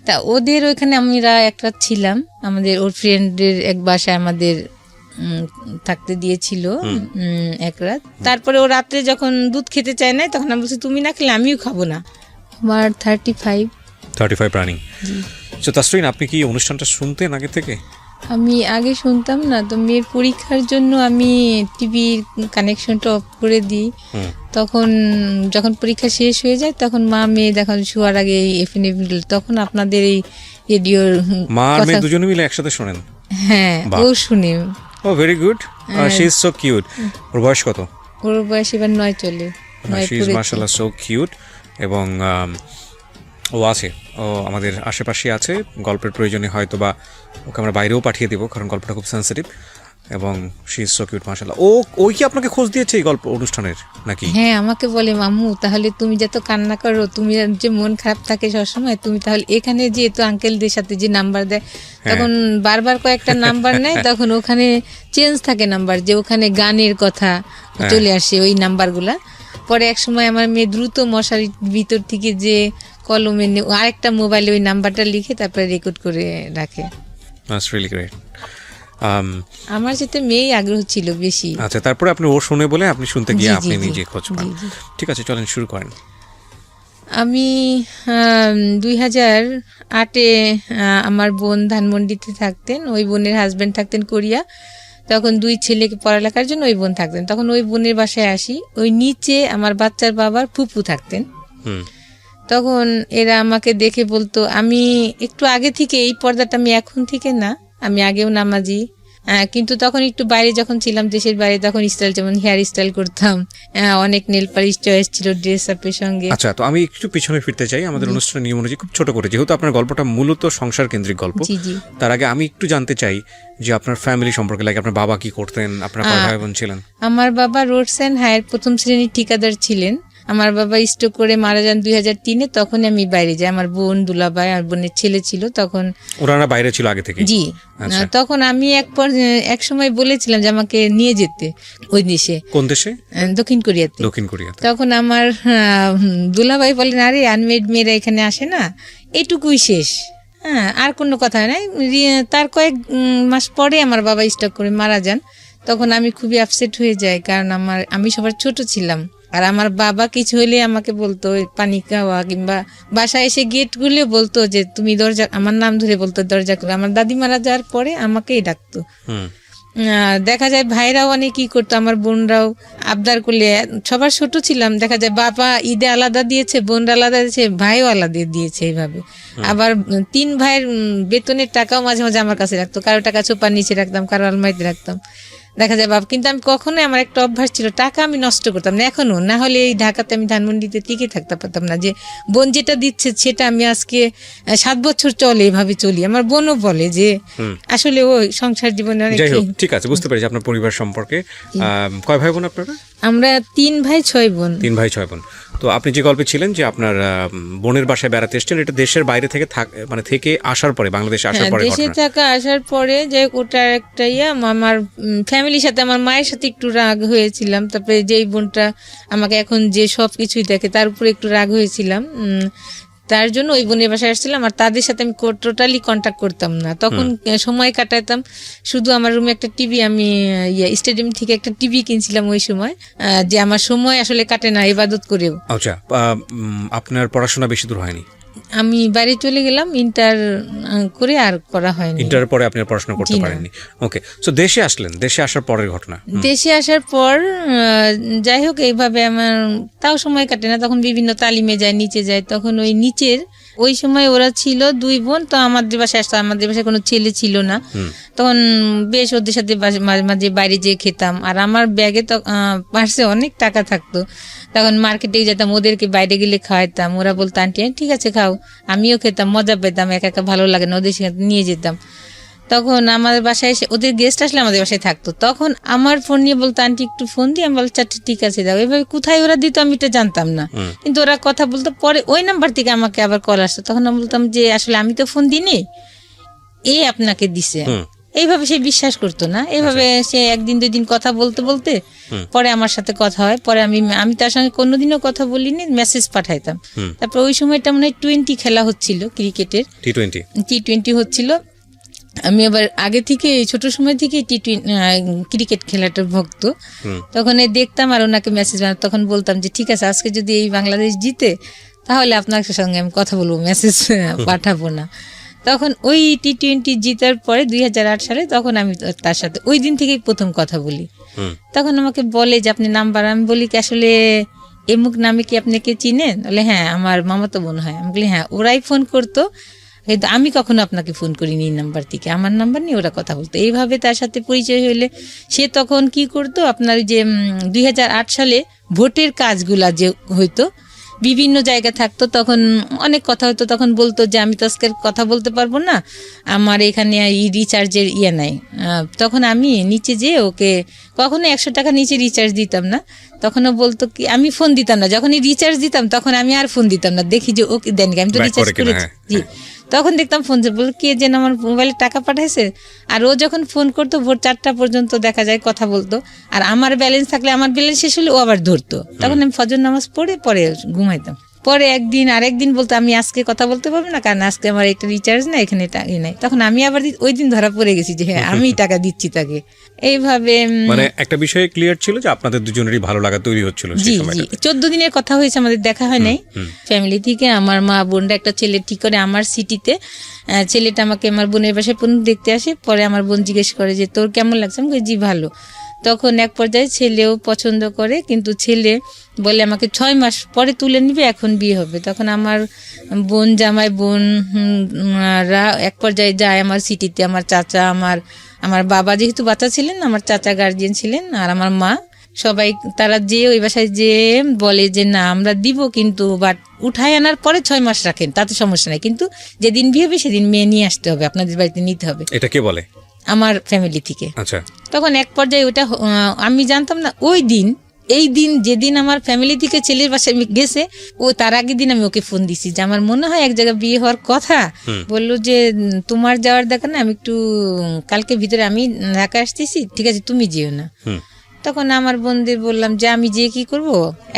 তা ওদের ওইখানে আমরা একটা ছিলাম, আমাদের ওর ফ্রেন্ডের এক বাসায় আমাদের থাকতে দিয়েছিল এক রাত। তারপরে ও রাত্রে যখন দুধ খেতে চায় না, তখন আমি বলছি তুমি না খেলে আমিও খাবো না। আমার 35 রানিং। তো তাসরিন, আপনি কি অনুষ্ঠানটা শুনতেন আগে থেকে? আমি আগে শুনতাম না, তো মেয়ের পরীক্ষার জন্য আমি টিভির কানেকশনটা অফ করে দিই। তখন যখন পরীক্ষা শেষ হয়ে যায়, তখন মা মেয়ে দেখুন শোয়ার আগে এফএনএ, তখন আপনাদের এই রেডিওর মা আর মেয়ে দুজনে মিলে একসাথে শোনেন? হ্যাঁ, ও শুনে। ও very good, she is so cute. ওর বয়স কত? ওর বয়স এবার 9 চলে। শি ইজ মাশাআল্লাহ সো কিউট। এবং ও আছে, ও আমাদের আশেপাশে আছে। গল্পের প্রয়োজনে হয়তো বা ওকে আমরা বাইরেও পাঠিয়ে দেবো, কারণ গল্পটা খুব সেন্সিটিভ। এবং শি ইজ সো কিউট মাশাআল্লাহ। ওই কি আপনাকে খোঁজ দিয়েছে এই গল্প অনুষ্ঠানের নাকি? হ্যাঁ, আমাকে বলে মাম্মু তাহলে তুমি যত কান্না করো, তুমি যে মন খারাপ থাকে সবসময়, তুমি তাহলে এখানে যে তো আঙ্কেলদের সাথে যে নাম্বার দেয়, তখন বারবার কয়েকটা নাম্বার নেয়, তখন ওখানে চেঞ্জ থাকে নাম্বার, যে ওখানে গানের কথা চলে আসে ওই নাম্বারগুলা। পরে এক সময় আমার মেয়ে দ্রুত মশারির ভিতর থেকে যে কলমে আরেকটা মোবাইলে ওই নাম্বারটা লিখে তারপরে রেকর্ড করে রাখে। That's really great. আমার সাথে মেয়েই আগ্রহ ছিল বেশি। আচ্ছা, তারপরে আপনি ও শুনে বলে আপনি শুনতে গিয়ে আপনি নিজে খোঁজ পান। ঠিক আছে, চলেন শুরু করেন। আমি 2008-এ আমার বোন ধানমন্ডিতে থাকতেন, ওই বোনের হাজব্যান্ড থাকতেন কোরিয়া। তখন 2 ছেলেকে পড়ালেখার জন্য ওই বোন থাকতেন। তখন ওই বোনের বাসায় আসি। ওই নিচে আমার বাচ্চার বাবার ফুপু থাকতেন। তখন এরা আমাকে দেখে বলতো, আমি একটু আগে থেকে এই পর্দাটা, আমি এখন থেকে না, আমি আগেও নামাজি, কিন্তু তখন একটু বাইরে যখন ছিলাম, দেশের বাইরে, তখন স্টাইল, যেমন হেয়ার স্টাইল করতাম, অনেক নেল পালিশ চয়েস ছিল ড্রেস আপের সঙ্গে। আচ্ছা, তো আমি একটু পিছনে ফিরতে চাই আমাদের অনুষ্ঠানের নিয়ম অনুযায়ী, খুব ছোট করে, যেহেতু আপনার গল্পটা মূলত সংসার কেন্দ্রিক গল্প। তার আগে আমি একটু জানতে চাই যে আপনার ফ্যামিলি সম্পর্কে, লাইক আপনার বাবা কি করতেন, আপনার কয় ভাই বোন ছিলেন? আমার বাবা রোডস অ্যান্ড হায়ার প্রথম শ্রেণীর ঠিকাদার ছিলেন। আমার বাবা স্ট্রোক করে মারা যান 2003-এ। তখন আমি বাইরে যাই, আমার বোন, দুলাভাই আর বোনের ছেলে ছিল তখন। ওরা বাইরে ছিল আগে থেকে? জি। তখন আমি এক সময় বলেছিলাম যে আমাকে নিয়ে যেতে ওই দেশে। কোন দেশে? দক্ষিণ কোরিয়াতে। দক্ষিণ কোরিয়াতে। তখন আমার দুলাভাই বলেন, আরে আনমেড মেয়েরা এখানে আসে না, এটুকুই শেষ, হ্যাঁ, আর কোনো কথা নাই। তার কয়েক মাস পরে আমার বাবা স্ট্রোক করে মারা যান। তখন আমি খুবই আপসেট হয়ে যাই, কারণ আমি সবার ছোট ছিলাম। আর আমার বাবা কিছু হলে আমাকে বলতো পানি খাওয়া, কিংবা বাসায় এসে গেট খুলে বলতো যে তুমি দরজা, আমার নাম ধরে বলতো দরজা খুলে। আমার দাদি মারা যাওয়ার পরে আমাকেই ডাকতো। দেখা যায় ভাইরাও অনেক কি করতো, আমার বোনরাও আবদার করলে, সবার ছোট ছিলাম, দেখা যায় বাবা ঈদে আলাদা দিয়েছে, বোনরা আলাদা দিয়েছে, ভাইও আলাদা দিয়েছে। এইভাবে আবার 3 ভাইয়ের বেতনের টাকাও মাঝে মাঝে আমার কাছে রাখতো, কারো টাকা চোপার নিচে রাখতাম, কারো আলমারিতে রাখতাম। দেখা যায় বাবা, কিন্তু আমি কখনোই, আমার একটা অভ্যাস ছিল, টাকা আমি নষ্ট করতাম না, এখনো না হলে এই ঢাকাতে আমি ধানমন্ডিতে টিকে থাকতে পারতাম না। যে বোন যেটা দিচ্ছে সেটা আমি আজকে 7 বছর চলে এভাবে চলি। আমার বোনও বলে যে আসলে ওই সংসার জীবনে অনেক। ঠিক আছে, বুঝতে পেরেছি আপনার পরিবার সম্পর্কে। কয় ভাই বোন আপনারা? আমরা 3 ভাই 6 বোন। 3 ভাই 6 বোন। তো আপনি যে গল্পে ছিলেন যে আপনার বোনের বাসায় বেড়াতে এসেছেন, এটা দেশের বাইরে থেকে থেকে আসার পরে, বাংলাদেশে আসার পরে, দেশে থাকা আসার পরে, যে ওটা একটা আমার ফ্যামিলির সাথে, আমার মায়ের সাথে একটু রাগ হয়েছিলাম। তারপরে যেই বোনটা আমাকে এখন যে সব কিছুই দেখে, তার উপরে একটু রাগ হয়েছিলাম। তার জন্য ওই বোনের বাসায় আসছিলাম। আর তাদের সাথে আমি টোটালি কন্ট্যাক্ট করতাম না, তখন সময় কাটাতাম শুধু। আমার রুমে একটা টিভি, আমি স্টেডিয়াম থেকে একটা টিভি কিনছিলাম ওই সময়, যে আমার সময় আসলে কাটে না ইবাদত করেও। আচ্ছা, আপনার পড়াশোনা বেশি দূর হয়নি? আমি বাইরে চলে গেলাম, ইন্টার করে আর করা হয়নি। ইন্টারের পরে আপনি পড়াশোনা করতে পারেননি? ওকে, সো দেশে আসলেন, দেশে আসার পরের ঘটনা। দেশে আসার পর যাই হোক, এইভাবে আমার তাও সময় কাটে না, তখন বিভিন্ন তালিমে যায়, নিচে যায়। তখন ওই নিচের ওই সময় ওরা ছিল 2 বোন, তো আমাদের বাসায় আসতো, আমাদের বাসায় কোনো ছেলে ছিল না। তখন বেশ ওদের সাথে মাঝে মাঝে বাইরে যেয়ে খেতাম। আর আমার ব্যাগে তো পার্সে অনেক টাকা থাকতো, তখন মার্কেটে যেতাম, ওদেরকে বাইরে গেলে খাওয়াইতাম। ওরা বলতো আন্টি ঠিক আছে খাও, আমিও খেতাম, মজা পেতাম, একা একা ভালো লাগে না, ওদের সাথে নিয়ে যেতাম। তখন আমাদের বাসায় এসে ওদের গেস্ট আসলে আমাদের বাসায় থাকতো, তখন আমার ফোন নিয়ে বলতো আন্টি একটু ফোন দিয়ে, আমি বলছি আচ্ছা ঠিক আছে দাও। এভাবে কোথায় ওরা দিত আমি এটা জানতাম না, কিন্তু ওরা কথা বলতো। পরে ওই নাম্বার থেকে আমাকে আবার কল আসতো, তখন আমি বলতাম যে আসলে আমি তো ফোন দিইনি, আপনাকে দিছে। এইভাবে সে বিশ্বাস করতো না। এইভাবে সে একদিন 2 দিন কথা বলতে বলতে পরে আমার সাথে কথা হয়। পরে আমি তার সঙ্গে কোনোদিনও কথা বলিনি, মেসেজ পাঠাইতাম। তারপর ওই সময়টা মনে হয় টি20 খেলা হচ্ছিল, ক্রিকেটের টি20 হচ্ছিল। আমি আবার আগে থেকে ছোট সময় থেকে ক্রিকেট খেলাটার ভক্ত। তখন দেখতাম আর ওনাকে মেসেজ, তখন বলতাম যে ঠিক আছে, আজকে যদি এই বাংলাদেশ জিতে তাহলে আপনার সঙ্গে আমি কথা বলবো, মেসেজ পাঠাবো না। তখন ওই টি20 জিতার পরে 2008 সালে তখন আমি তার সাথে ওই দিন থেকেই প্রথম কথা বলি। তখন আমাকে বলে যে আপনি নাম্বার, আমি বলি কি আসলে এমুক নামে কি আপনাকে চিনেন? বলে হ্যাঁ, আমার মামাতো বোন হয়। আমি বলি হ্যাঁ, ওরাই ফোন করতো, কিন্তু আমি কখনো আপনাকে ফোন করিনি এই নাম্বার থেকে, আমার নাম্বার নিয়ে ওরা কথা বলতো। এইভাবে তার সাথে পরিচয় হইলে সে তখন কি করতো, আপনার যে 2008 সালে ভোটের কাজগুলা যে হইতো, বিভিন্ন জায়গায় থাকতো, তখন অনেক কথা হতো। তখন বলতো যে আমি তো আজকে কথা বলতে পারবো না, আমার এখানে রিচার্জের নাই। তখন আমি নিচে যেয়ে ওকে কখনো 100 টাকা নিচে রিচার্জ দিতাম না। তখনও বলতো কি, আমি ফোন দিতাম না, যখনই রিচার্জ দিতাম তখন আমি আর ফোন দিতাম না, দেখি যে ওকে দেন, আমি তো রিচার্জ করেছি। জি, তখন দেখতাম ফোন বল কে যেন আমার মোবাইলে টাকা পাঠাইছে। আর ও যখন ফোন করতো ভোর 4টা পর্যন্ত দেখা যায় কথা বলতো। আর আমার ব্যালেন্স থাকলে, আমার ব্যালেন্স শেষ হলে ও আবার ধরতো। তখন আমি ফজর নামাজ পড়ে পরে ঘুমাইতাম। পরে আরেকদিন বলতো আমি আজকে কথা বলতে পারবো না, কারণ আজকে আমার একটা রিচার্জ না, এখানে নাই। তখন আমি আবার ওই দিন ধরা পড়ে গেছি যে হ্যাঁ, আমি টাকা দিচ্ছি তাকে। এইভাবে মানে একটা বিষয় ক্লিয়ার ছিল যে আপনাদের দুজনেরই ভালো লাগা তৈরি হচ্ছিল। জি জি, 14 দিনের কথা হয়েছে, আমাদের দেখা হয় নাই। ফ্যামিলি থেকে আমার মা বোনরা একটা ছেলে ঠিক করে আমার সিটিতে, ছেলেটা আমাকে আমার বোনের বাসায় দেখতে আসে। পরে আমার বোন জিজ্ঞেস করে যে তোর কেমন লাগছে? আমি জি ভালো। তখন এক পর্যায়ে ছেলেও পছন্দ করে, কিন্তু ছেলে বলে আমাকে 6 মাস পরে তুলে নিবে, এখন বিয়ে হবে। তখন আমার বোন জামাই বোনরা এক পর্যায়ে যায় আমার সিটিতে। আমার চাচা, আমার বাবা যেহেতু বাচ্চা ছিলেন, আমার চাচা গার্জিয়ান ছিলেন, আর আমার মা, সবাই তারা যে ওই বাসায় যে বলে যে না আমরা দিব, কিন্তু বাট উঠায় আনার পরে 6 মাস রাখেন, তাতে সমস্যা নাই, কিন্তু যেদিন বিয়ে হবে সেদিন মেয়ে নিয়ে আসতে হবে, আপনাদের বাড়িতে নিতে হবে। এটা কে বলে? আমার ফ্যামিলি থেকে। আচ্ছা। তখন এক পর্যায়ে ওটা আমি জানতাম না। এই দিন যেদিন আমার ফ্যামিলি থেকে ছেলের বাসায় গেছে, ও তার আগের দিন আমি ওকে ফোন দিছি যে আমার মনে হয় এক জায়গায় বিয়ে হওয়ার কথা। বললো যে তোমার যাওয়ার দেখা না, আমি একটু কালকে ভিতরে আমি ঢাকা আসতেছি, ঠিক আছে তুমি যেও না। তখন আমার বোনদের বললাম যে আমি যেয়ে কি করব,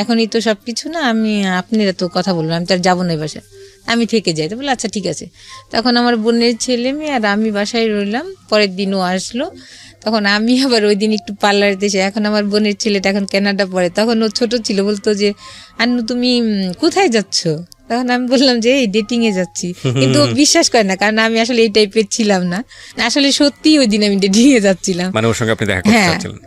এখনই তো সবকিছু না, আপনারা তো কথা বলবেন, আমি তার যাবো না এই বাসায়, আমি থেকে যাই। তো বলে আচ্ছা ঠিক আছে। তখন আমার বোনের ছেলে মেয়ে আর আমি বাসায় রইলাম। পরের দিনও আসলো। তখন আমি আবার ওই দিন একটু পার্লারে এসে, এখন আমার বোনের ছেলেটা এখন কানাডা পড়ে, তখন ও ছোট ছিল, বলতো যে আন্নু তুমি কোথায় যাচ্ছ? তখন আমি বললাম যে এই ডেটিং এ যাচ্ছি, কিন্তু ও বিশ্বাস করে না, কারণ আমি আসলে এই টাইপের ছিলাম না। আসলে সত্যি ওই দিন আমি ডেটিং এ যাচ্ছিলাম, মানে ওর সঙ্গে আপনি দেখা করতে যাচ্ছিলেন।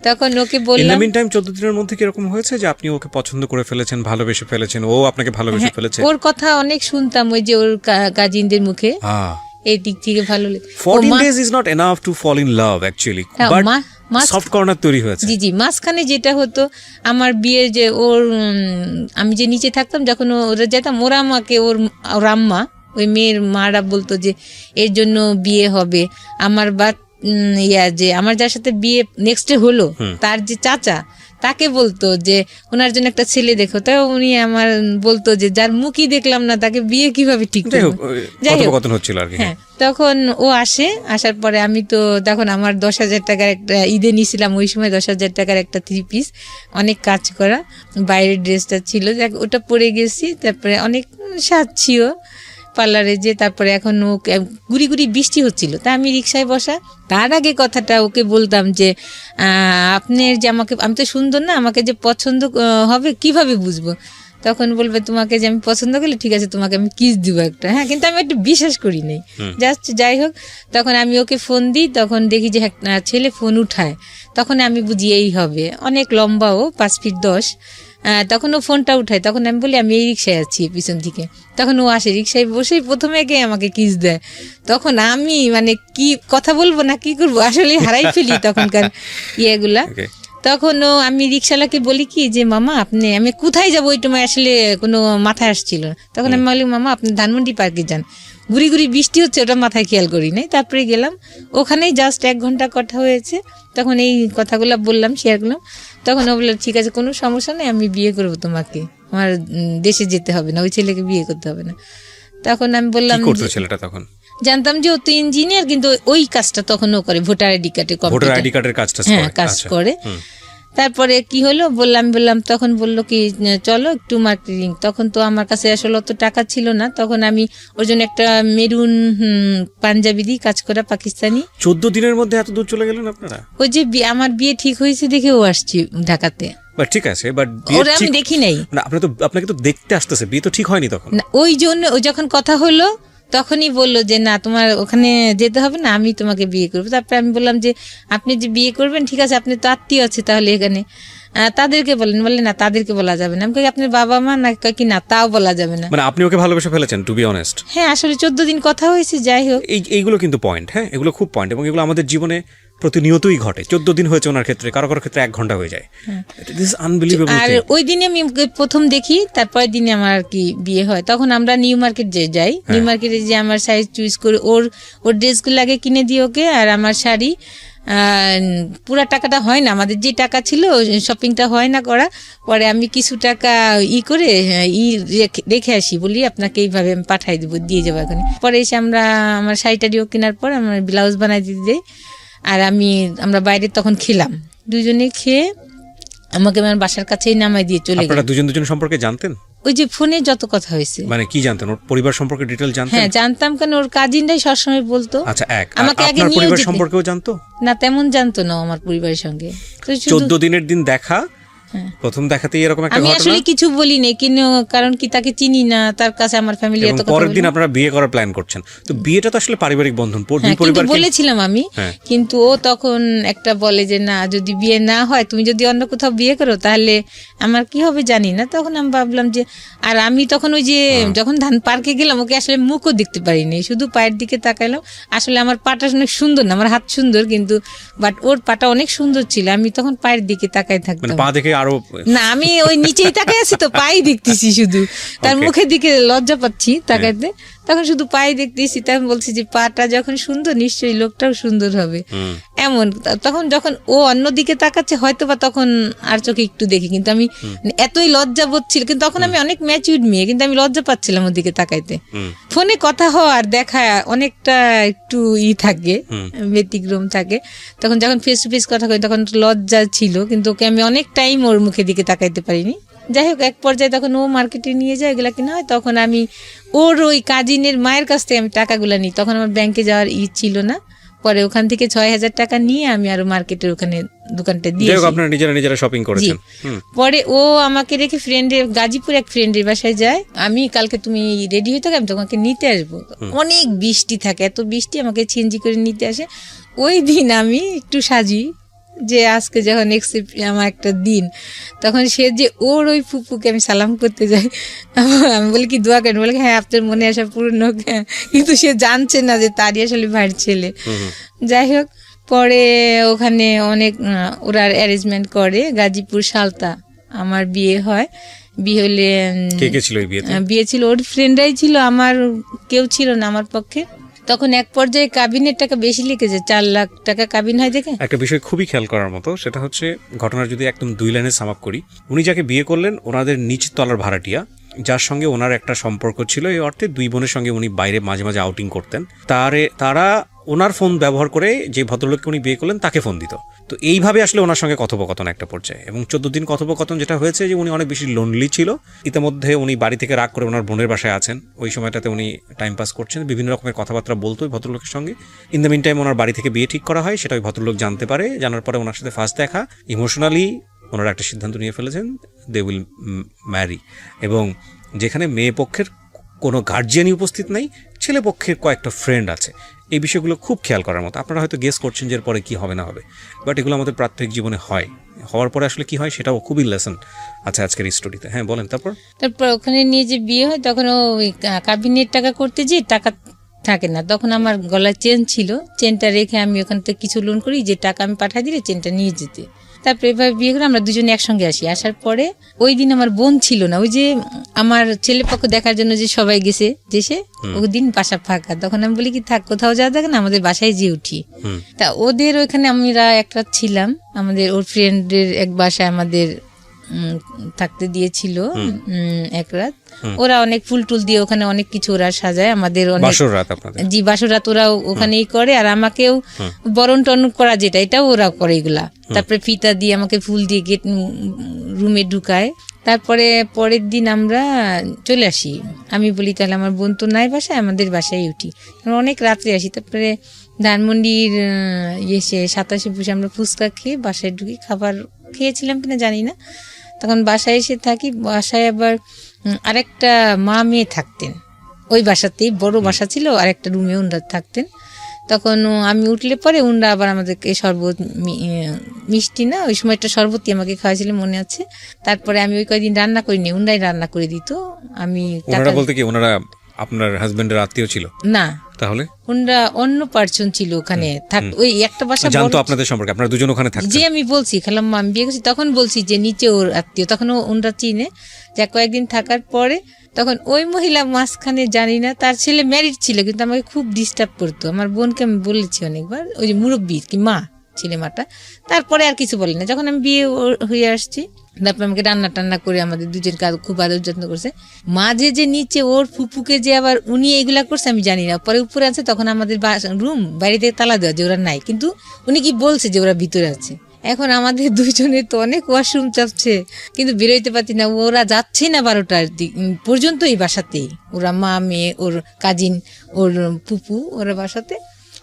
তখন ওকে বললাম, ইন দ্য মিন টাইম 14 দিনের মধ্যে কি এরকম হয়েছে যে আপনি ওকে পছন্দ করে ফেলেছেন, ভালোবেসে ফেলেছেন, ও আপনাকে ভালোবেসে ফেলেছে? ওর কথা অনেক শুনতাম, ওই যে ওর কাজিনদের মুখে, এই দিক থেকে ভালো লাগে। 14 days is not enough to fall in love actually, but soft corner তৈরি হয়েছে। জি জি, মাঝখানে যেটা হতো আমার বিয়ের যে আমি যে নিচে থাকতাম, যখন ওরা যেতাম, ওরা আমাকে ওর আম্মা, ওই মেয়ের মারা বলতো যে এর জন্য বিয়ে হবে। আমার যে আমার যার সাথে বিয়ে নেক্সটে হলো, তার যে চাচা, তাকে বলতো যে ওনার জন্য একটা ছেলে দেখো। তাই উনি আমার বলতো যে যার মুখই দেখলাম না তাকে বিয়ে কিভাবে ঠিক করবো। হ্যাঁ, তখন ও আসার পরে আমি তো তখন আমার 10,000 টাকার একটা ঈদে নিয়েছিলাম, ওই সময় 10,000 টাকার একটা 3 পিস, অনেক কাজ করা বাইরের ড্রেসটা ছিল, ওটা পরে গেছি। তারপরে অনেক সাজছিও পার্লারে যে। তারপরে এখন গুড়ি গুড়ি বৃষ্টি হচ্ছিল, তা আমি রিক্সায় বসা। তার আগে কথাটা ওকে বলতাম যে আপনার যে আমাকে, আমি তো সুন্দর না, আমাকে যে পছন্দ হবে কিভাবে বুঝবো? তখন বলবে তোমাকে যে আমি পছন্দ করলে ঠিক আছে তোমাকে আমি কিস দিব একটা। হ্যাঁ, কিন্তু আমি একটু বিশ্বাস করি নাই, জাস্ট যাই হোক। তখন আমি ওকে ফোন দিই, তখন দেখি যে ছেলে ফোন উঠায়, তখন আমি বুঝি এই হবে। অনেক লম্বা, ও 5 ফিট 10। তখন ও ফোনটা উঠায়, তখন আমি বলি আমি এই রিক্সায় আছি পিছন থেকে। তখন ও আসে, রিক্সায় বসেই প্রথমে গিয়ে আমাকে কিস দেয়। তখন আমি মানে কি কথা বলবো না কি করবো, আসলে হারাই ফেলি তখনকার ইয়েগুলা। তখন আমি রিক্সাওয়ালাকে বলি কি যে মামা আমি কোথায় যাবো, ওই সময় আসলে কোনো মাথায় আসছিল না। তখন আমি বলি মামা আপনি ধানমন্ডি পার্কে যান, ঘুরি ঘুরি বৃষ্টি হচ্ছে, ওটা মাথায় খেয়াল করি নাই। তারপরে গেলাম, ওখানেই জাস্ট 1 ঘন্টা কথা হয়েছে। তখন এই কথাগুলো বললাম, শেয়ার করলাম। তখন ও বললো ঠিক আছে, কোনো সমস্যা নেই, আমি বিয়ে করবো তোমাকে, আমার দেশে যেতে হবে না, ওই ছেলেকে বিয়ে করতে হবে না। তখন আমি বললাম কি করতো ছেলেটা তখন? জানতাম যে ও তো ইঞ্জিনিয়ার, কিন্তু ওই কাজটা তখন ও করে, ভোটার আইডি কার্ডে ভোটার আইডি কার্ডের কাজটা হ্যাঁ কাজ করে। তারপরে কি হলো বললাম তখন বললো কি চলো একটু মার্কেটিং। তখন তো আমার কাছে আসলে অত টাকা ছিল না, তখন আমি ওর জন্য একটা মেরুন পাঞ্জাবি দিয়ে কাজ করা, পাকিস্তানি। 14 দিনের মধ্যে এত দূর চলে গেলেন আপনারা? ওই যে আমার বিয়ে ঠিক হয়েছে দেখে ও আসছি ঢাকাতে। বাট ঠিক আছে, বাট ওরা আমি দেখি নাই না, আপনাকে তো দেখতে আসতেছে, বিয়ে তো ঠিক হয়নি তখন। ওই জন্য ওই যখন কথা হলো তখনই বললো যে না তোমার ওখানে যেতে হবে না, আমি তোমাকে বিয়ে করবো। তারপরে আমি বললাম যে আপনি যে বিয়ে করবেন ঠিক আছে, আপনি তো আত্মীয় আছে তাহলে এখানে, তাদেরকে বললেন না তাদেরকে বলা যাবে না। আমি কই আপনার বাবা মা না, কি না তাও বলা যাবে না। মানে আপনি ওকে ভালোবেসে ফেলেছেন, টু বি অনেস্ট। হ্যাঁ আসলে 14 দিন কথা হয়েছে, যাই হোক। এইগুলো কিন্তু পয়েন্ট, হ্যাঁ এগুলো খুব পয়েন্ট, এবং এগুলো আমাদের জীবনে প্রতিনিয়তই ঘটে। 14 দিন হয়েছে ওনার ক্ষেত্রে, কারো কারো ক্ষেত্রে 1 ঘন্টা হয়ে যায়। আর ওই দিনে আমি প্রথম দেখি, তারপরের দিনে আমার আর কি বিয়ে হয়। তখন আমরা নিউ মার্কেট যাই, নিউ মার্কেটে যে আমার সাইজ চুজ করে ওর ড্রেসগুলো আগে কিনে দিই ওকে, আর আমার শাড়ি। পুরা টাকাটা হয় না, আমাদের যে টাকা ছিল শপিংটা হয় না করা। পরে আমি কিছু টাকা করে রেখে আসি, বলি আপনাকে এইভাবে আমি পাঠাই দেবো, দিয়ে যাবো এখন। পরে এসে আমার শাড়িটারিও কেনার পর আমার ব্লাউজ বানাই দিতে দেয়। আর আমরা বাইরে তখন খেলাম, দুজনে খেয়ে আমাকে আমার বাসার কাছেই নামাই দিয়ে চলে গেল। আপনারা দুজন সম্পর্কে জানতেন? ওই যে ফোনে যত কথা হয়েছে। মানে কি জানতেন? ওর পরিবার সম্পর্কে ডিটেইল জানতেন? হ্যাঁ জানতাম, কারণ ওর কাজিনরাই সবসময় বলতো। আচ্ছা, আমাকে আগে আপনার নিয়ে পরিবার সম্পর্কেও জানতো না? তেমন জানতো না আমার পরিবারের সঙ্গে। 14 দিনের দিন দেখা, প্রথম দেখাতেই এরকম একটা ঘটনা। আমি আসলে কিছু বলি না, কিন্তু কারণ কি তাকে চিনি না, তার কাছে আমার ফ্যামিলি এত কথা। পরের দিন আপনারা বিয়ে করার প্ল্যান করছেন, তো বিয়েটা তো আসলে পারিবারিক বন্ধন, পরিবার বলেছিলাম আমি। কিন্তু ও তখন একটা বলে যে না, যদি বিয়ে না হয়, তুমি যদি অন্য কোথাও বিয়ে করো তাহলে আমার কি হবে জানি না। তখন আমি ভাবলাম যে, আর আমি তখন ওই যে যখন ধান পার্কে গেলাম, ওকে আসলে মুখও দেখতে পারিনি, শুধু পায়ের দিকে তাকাইলাম। আসলে আমার পাটা অনেক সুন্দর না, আমার হাত সুন্দর কিন্তু, বাট ওর পাটা অনেক সুন্দর ছিল। আমি তখন পায়ের দিকে তাকাই থাকতাম, পা দেখে আরো না, আমি ওই নিচেই তাকাই আছি তো, পাই দেখতেছি শুধু, তার মুখের দিকে লজ্জা পাচ্ছি তাকাইতে। তখন শুধু পাই দেখতেছি, তখন বলছি যে পাটা যখন সুন্দর নিশ্চয়ই লোকটাও সুন্দর হবে, এমন। তখন যখন ও অন্যদিকে তাকাচ্ছে হয়তো বা তখন আর চোখে একটু দেখি, কিন্তু আমি এতই লজ্জা বোধ ছিল, কিন্তু তখন আমি অনেক ম্যাচিউরড মেয়ে, কিন্তু আমি লজ্জা পাচ্ছিলাম ওর দিকে তাকাইতে। ফোনে কথা হওয়ার দেখা অনেকটা একটু থাকে, ব্যতিক্রম থাকে। তখন যখন ফেস টু ফেস কথা কই তখন লজ্জা ছিল, কিন্তু ওকে আমি অনেক টাইম ওর মুখের দিকে তাকাইতে পারিনি। যাই হোক, এক পর্যায়ে তখন ও মার্কেটে নিয়ে যায় এগুলা কিনা হয়, তখন আমি ওর ওই কাজিনের মায়ের কাছ থেকে আমি টাকাগুলো নিই। তখন আমার ব্যাংকে যাওয়ার ছিল না, পরে ওখান থেকে 6,000 টাকা নিয়ে আমি আরো মার্কেটের ওখানে দোকানটা দিয়ে আপনারা নিজেরা শপিং করেছেন। পরে ও আমাকে রেখে গাজীপুর এক ফ্রেন্ডের বাসায় যায়। আমি কালকে তুমি রেডি হয়ে থাকো, আমি তোমাকে নিতে আসবো। অনেক বৃষ্টি থাকে, এত বৃষ্টি, আমাকে ছিনজি করে নিতে আসে। ওই দিন আমি একটু সাজি যে আজকে যখন আমার একটা দিন, তখন সে যে ওর ওই ফুপুকে আমি সালাম করতে যাই, আমি বলি কি দোয়া করেন, বলে হ্যাঁ আপনার মনে আসা পূর্ণ, কিন্তু সে জানছে না যে তারই আসলে ভাইয়ের ছেলে। যাই হোক, পরে ওখানে অনেক ওরা অ্যারেঞ্জমেন্ট করে, গাজীপুর সালতা আমার বিয়ে হয়। বিয়ে হলে বিয়ে ছিল ওর ফ্রেন্ডরাই ছিল, আমার কেউ ছিল না আমার পক্ষে। তখন এক পর্যায়ে কাবিনের টাকা বেশি লিখেছে, 4 লাখ টাকা কাবিন হয় দেখে। একটা বিষয় খুবই খেয়াল করার মতো, সেটা হচ্ছে ঘটনার যদি একদম 2 লাইনে সাম আপ করি, উনি যাকে বিয়ে করলেন ওনাদের নিচ তলার ভাড়াটিয়া, যার সঙ্গে ওনার একটা সম্পর্ক ছিল, এই অর্থে 2 বোনের সঙ্গে উনি বাইরে মাঝে মাঝে আউটিং করতেন। তারা ওনার ফোন ব্যবহার করে যে ভদ্রলোককে উনি বিয়ে করলেন তাকে ফোন দিত। তো এইভাবে আসলে ওনার সঙ্গে কথোপকথন একটা পর্যায়ে, এবং 14 দিন কথোপকথন যেটা হয়েছে যে উনি অনেক বেশি লোনলি ছিল। ইতিমধ্যে উনি বাড়ি থেকে রাগ করে ওনার বোনের বাসায় আছেন, ওই সময়টাতে উনি টাইম পাস করছেন, বিভিন্ন রকমের কথাবার্তা বলতো ওই ভদ্রলোকের সঙ্গে। ইন দ্য মিন টাইম ওনার বাড়ি থেকে বিয়ে ঠিক করা হয়, সেটা ওই ভদ্রলোক জানতে পারে। জানার পরে ওনার সাথে ফার্স্ট দেখা, ইমোশনালি ওনারা একটা সিদ্ধান্ত নিয়ে ফেলেছেন, দে উইল ম্যারি। এবং যেখানে মেয়ে পক্ষের কোনো গার্জিয়ানই উপস্থিত নাই, ছেলে পক্ষের কয়েকটা ফ্রেন্ড আছে। এই বিষয়গুলো খুব খেয়াল করার মতো। আপনারা হয়তো গেস করছেন যে পরে কি হবে না হবে, বাট এগুলো আমাদের প্রাত্যহিক জীবনে হয়। হওয়ার পরে আসলে কি হয় সেটাও খুবই লেসন আছে আজকের এই স্টোরিতে। হ্যাঁ বলেন। তারপর ওখানে নিয়ে যে বিয়ে হয়, তখন ওই কাবিনের টাকা করতে যে টাকা থাকে না, তখন আমার গলায় চেন ছিল, চেনটা রেখে আমি ওখান থেকে কিছু লোন করি, যে টাকা আমি পাঠিয়ে দিলে চেনটা নিয়ে যেতে। তারপরে এভাবে বিয়ে করে আমরা দুজনে একসঙ্গে আসি। আসার পরে ওই দিন আমার বোন ছিল না, ওই যে আমার ছেলে পক্ষ দেখার জন্য যে সবাই গেছে দেশে, ওই দিন বাসা ফাঁকা। তখন আমি বলি কি থাক, কোথাও যাওয়া থাকে না, আমাদের বাসায় যে উঠি। তা ওদের ওইখানে আমরা একটা ছিলাম, আমাদের ওর ফ্রেন্ডের এক বাসায় আমাদের থাকতে দিয়েছিল এক রাত। ওরা অনেক ফুল টুল দিয়ে ওখানে অনেক কিছু ওরা সাজায়, আমাদের অনেক বাসর রাত আপনাদের? জি, বাসর রাত ওরা ওখানেই করে, আর আমাকেও বরণ টরণ করা যেটা এটাও ওরা করে এগুলা। তারপরে ফিতা দিয়ে আমাকে ফুল দিয়ে গেট রুমে ঢুকায়। তারপরে পরের দিন আমরা চলে আসি। আমি বলি তাহলে আমার বোন তো নাই বাসায়, আমাদের বাসায় উঠি, অনেক রাত্রে আসি। তারপরে ধানমন্ডির এসে 27 বসে আমরা ফুচকা খেয়ে বাসায় ঢুকি। খাবার খেয়েছিলাম কিনা জানি না। তখন বাসায় এসে থাকি, বাসায় আবার আরেকটা মা মেয়ে থাকতেন ওই বাসাতেই, বড় বাসা ছিল, আরেকটা রুমে ওনারা থাকতেন। তখন আমি উঠলে পরে ওনারা আবার আমাদেরকে শরবত, মিষ্টি না ওই সময় একটা শরবতই আমাকে খাওয়াছিল মনে আছে। তারপরে আমি ওই কয়েকদিন রান্না করিনি, ওনারাই রান্না করে দিত। আমি ওনারা বলতে কি ওনারা আপনার হাজবেন্ডের আত্মীয় ছিল? না, তাহলে ওনারা অন্য পার্সন ছিল ওখানে ওই একটা বাসা জানতো আপনাদের সম্পর্কে, আপনারা দুজন ওখানে থাকতেন? যে আমি বলছি খালাম্মা আমি বিয়ে করছি, তখন বলছি যে নিচে ওর আত্মীয়, তখন ওনারা চিনে। যা কয়েকদিন থাকার পরে তখন ওই মহিলা মাঝখানে জানি না, তার ছেলে ম্যারিড ছিল কিন্তু আমাকে খুব ডিস্টার্ব করতো। আমার বোনকে আমি বলেছি অনেকবার, ওই যে মুরব্বী কি মা ছেলে মাটা। তারপরে আর কিছু বলি না। যখন আমি বিয়ে হয়ে আসছি, তারপর আমাকে রান্না টান্না করে আমাদের দুজনকে খুব আদর যত্ন করছে। মাঝে যে নিচে ওর ফুপুকে যে আবার উনি এগুলা করছে আমি জানি না। পরে উপরে আছে, তখন আমাদের রুম বাইরে থেকে তালা দেওয়া যে ওরা নাই, কিন্তু উনি কি বলছে যে ওরা ভিতরে আছে। এখন আমাদের দুইজনের তো অনেক ওয়াশরুম চাপছে, কিন্তু বেরোইতে পারছি না। ওরা যাচ্ছে না 12টার পর্যন্ত এই বাসাতেই, ওরা মা মেয়ে ওর কাজিন ওর পুপু ওরা বাসাতে।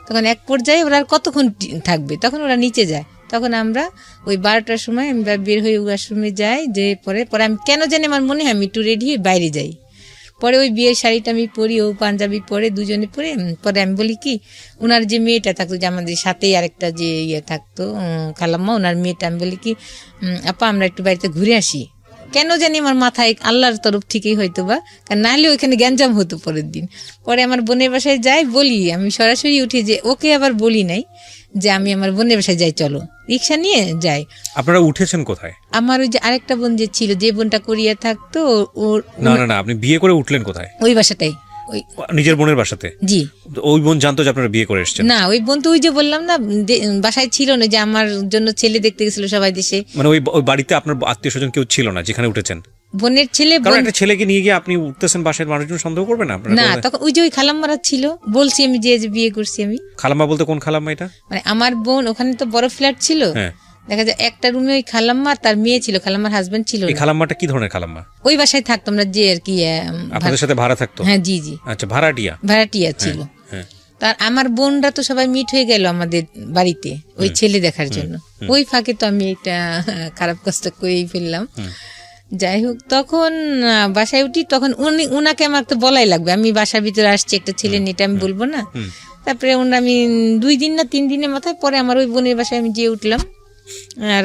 তখন এক পর্যায়ে ওরা আর কতক্ষণ থাকবে, তখন ওরা নিচে যায়। তখন আমরা ওই 12টার সময় আমরা বের হয়ে ওয়াশরুমে যাই, যে পরে আমি কেন জানি আমার মনে হয় আমি একটু রেডি হয়ে বাইরে যাই। পরে ওই বিয়ের শাড়িটা আমি পরি, ও পাঞ্জাবি পরে, দুজনে পরে। পরে আমি বলি কি, ওনার যে মেয়েটা থাকতো, যে আমাদের সাথেই আরেকটা যে ইয়ে থাকতো খালাম্মা, ওনার মেয়েটা, আমি বলি কি আপা আমরা একটু বাড়িতে ঘুরে আসি। কেন জানি আমার মাথায় আল্লাহর তরফ থেকেই হয়তো বা, কারণ নাহলে ওইখানে গ্যাঞ্জাম হতো পরের দিন। পরে আমার বোনের বাসায় যাই, বলি আমি সরাসরি উঠে, যে ওকে আবার বলি নাই যে আমি আমার বোনের বাসায় যাই, চলো রিক্সা নিয়ে যাই। আপনারা উঠেছেন কোথায়? আমার ওই যে আরেকটা বোন যে ছিল, যে বোনটা কোরিয়া থাকতো, ওর না আপনি বিয়ে করে উঠলেন কোথায়? ওই বাসাটাই, ওই নিজের বোনের বাসাতে? জি। ওই বোন জানতো যে আপনারা বিয়ে করে এসেছেন? না, ওই বোন তো ওই যে বললাম না বাসায় ছিল না, যে আমার জন্য ছেলে দেখতে গেছিল সবাই দেশে। মানে ওই বাড়িতে আপনার আত্মীয় স্বজন কেউ ছিল না যেখানে উঠেছেন? বোনের ছেলে, কারণ একটা ছেলেকে নিয়ে গিয়ে আপনি উঠতেছেন, বাসায় মানুষজন সন্দেহ করবে না? না, তখন ওই যে ওই খালাম্মারা ছিল, বলছি আমি যে বিয়ে করছি আমি। খালাম্মা বলতে কোন খালাম্মা এটা? মানে আমার বোন, ওখানে তো বড় ফ্ল্যাট ছিল, দেখা যায় একটা রুমে ওই খালাম্মা তার মেয়ে ছিল, খালাম্মার হাজবেন্ড ছিল। এই খালাম্মাটা কি ধরনের খালাম্মা? ওই বাসায় থাকতো আমরা, যে আর কি আপনাদের সাথে ভাড়া থাকতো? হ্যাঁ, জি জি। আচ্ছা, ভাড়াটিয়া ছিল। তার আমার বোনরা তো সবাই মিট হয়ে গেল আমাদের বাড়িতে ওই ছেলে দেখার জন্য। ওই ফাঁকে তো আমি একটা খারাপ কাজটা করেই ফেললাম। যাই হোক, তখন বাসায় উঠি, তখন উনাকে আমার তো বলাই লাগবে, আমি বাসার ভিতরে আসছি একটা ছেলে নিয়ে, এটা আমি বলবো না। তারপরে আমি 2 দিন না 3 দিনের মাথায় পরে আমার ওই বোনের বাসায় আমি যেয়ে উঠলাম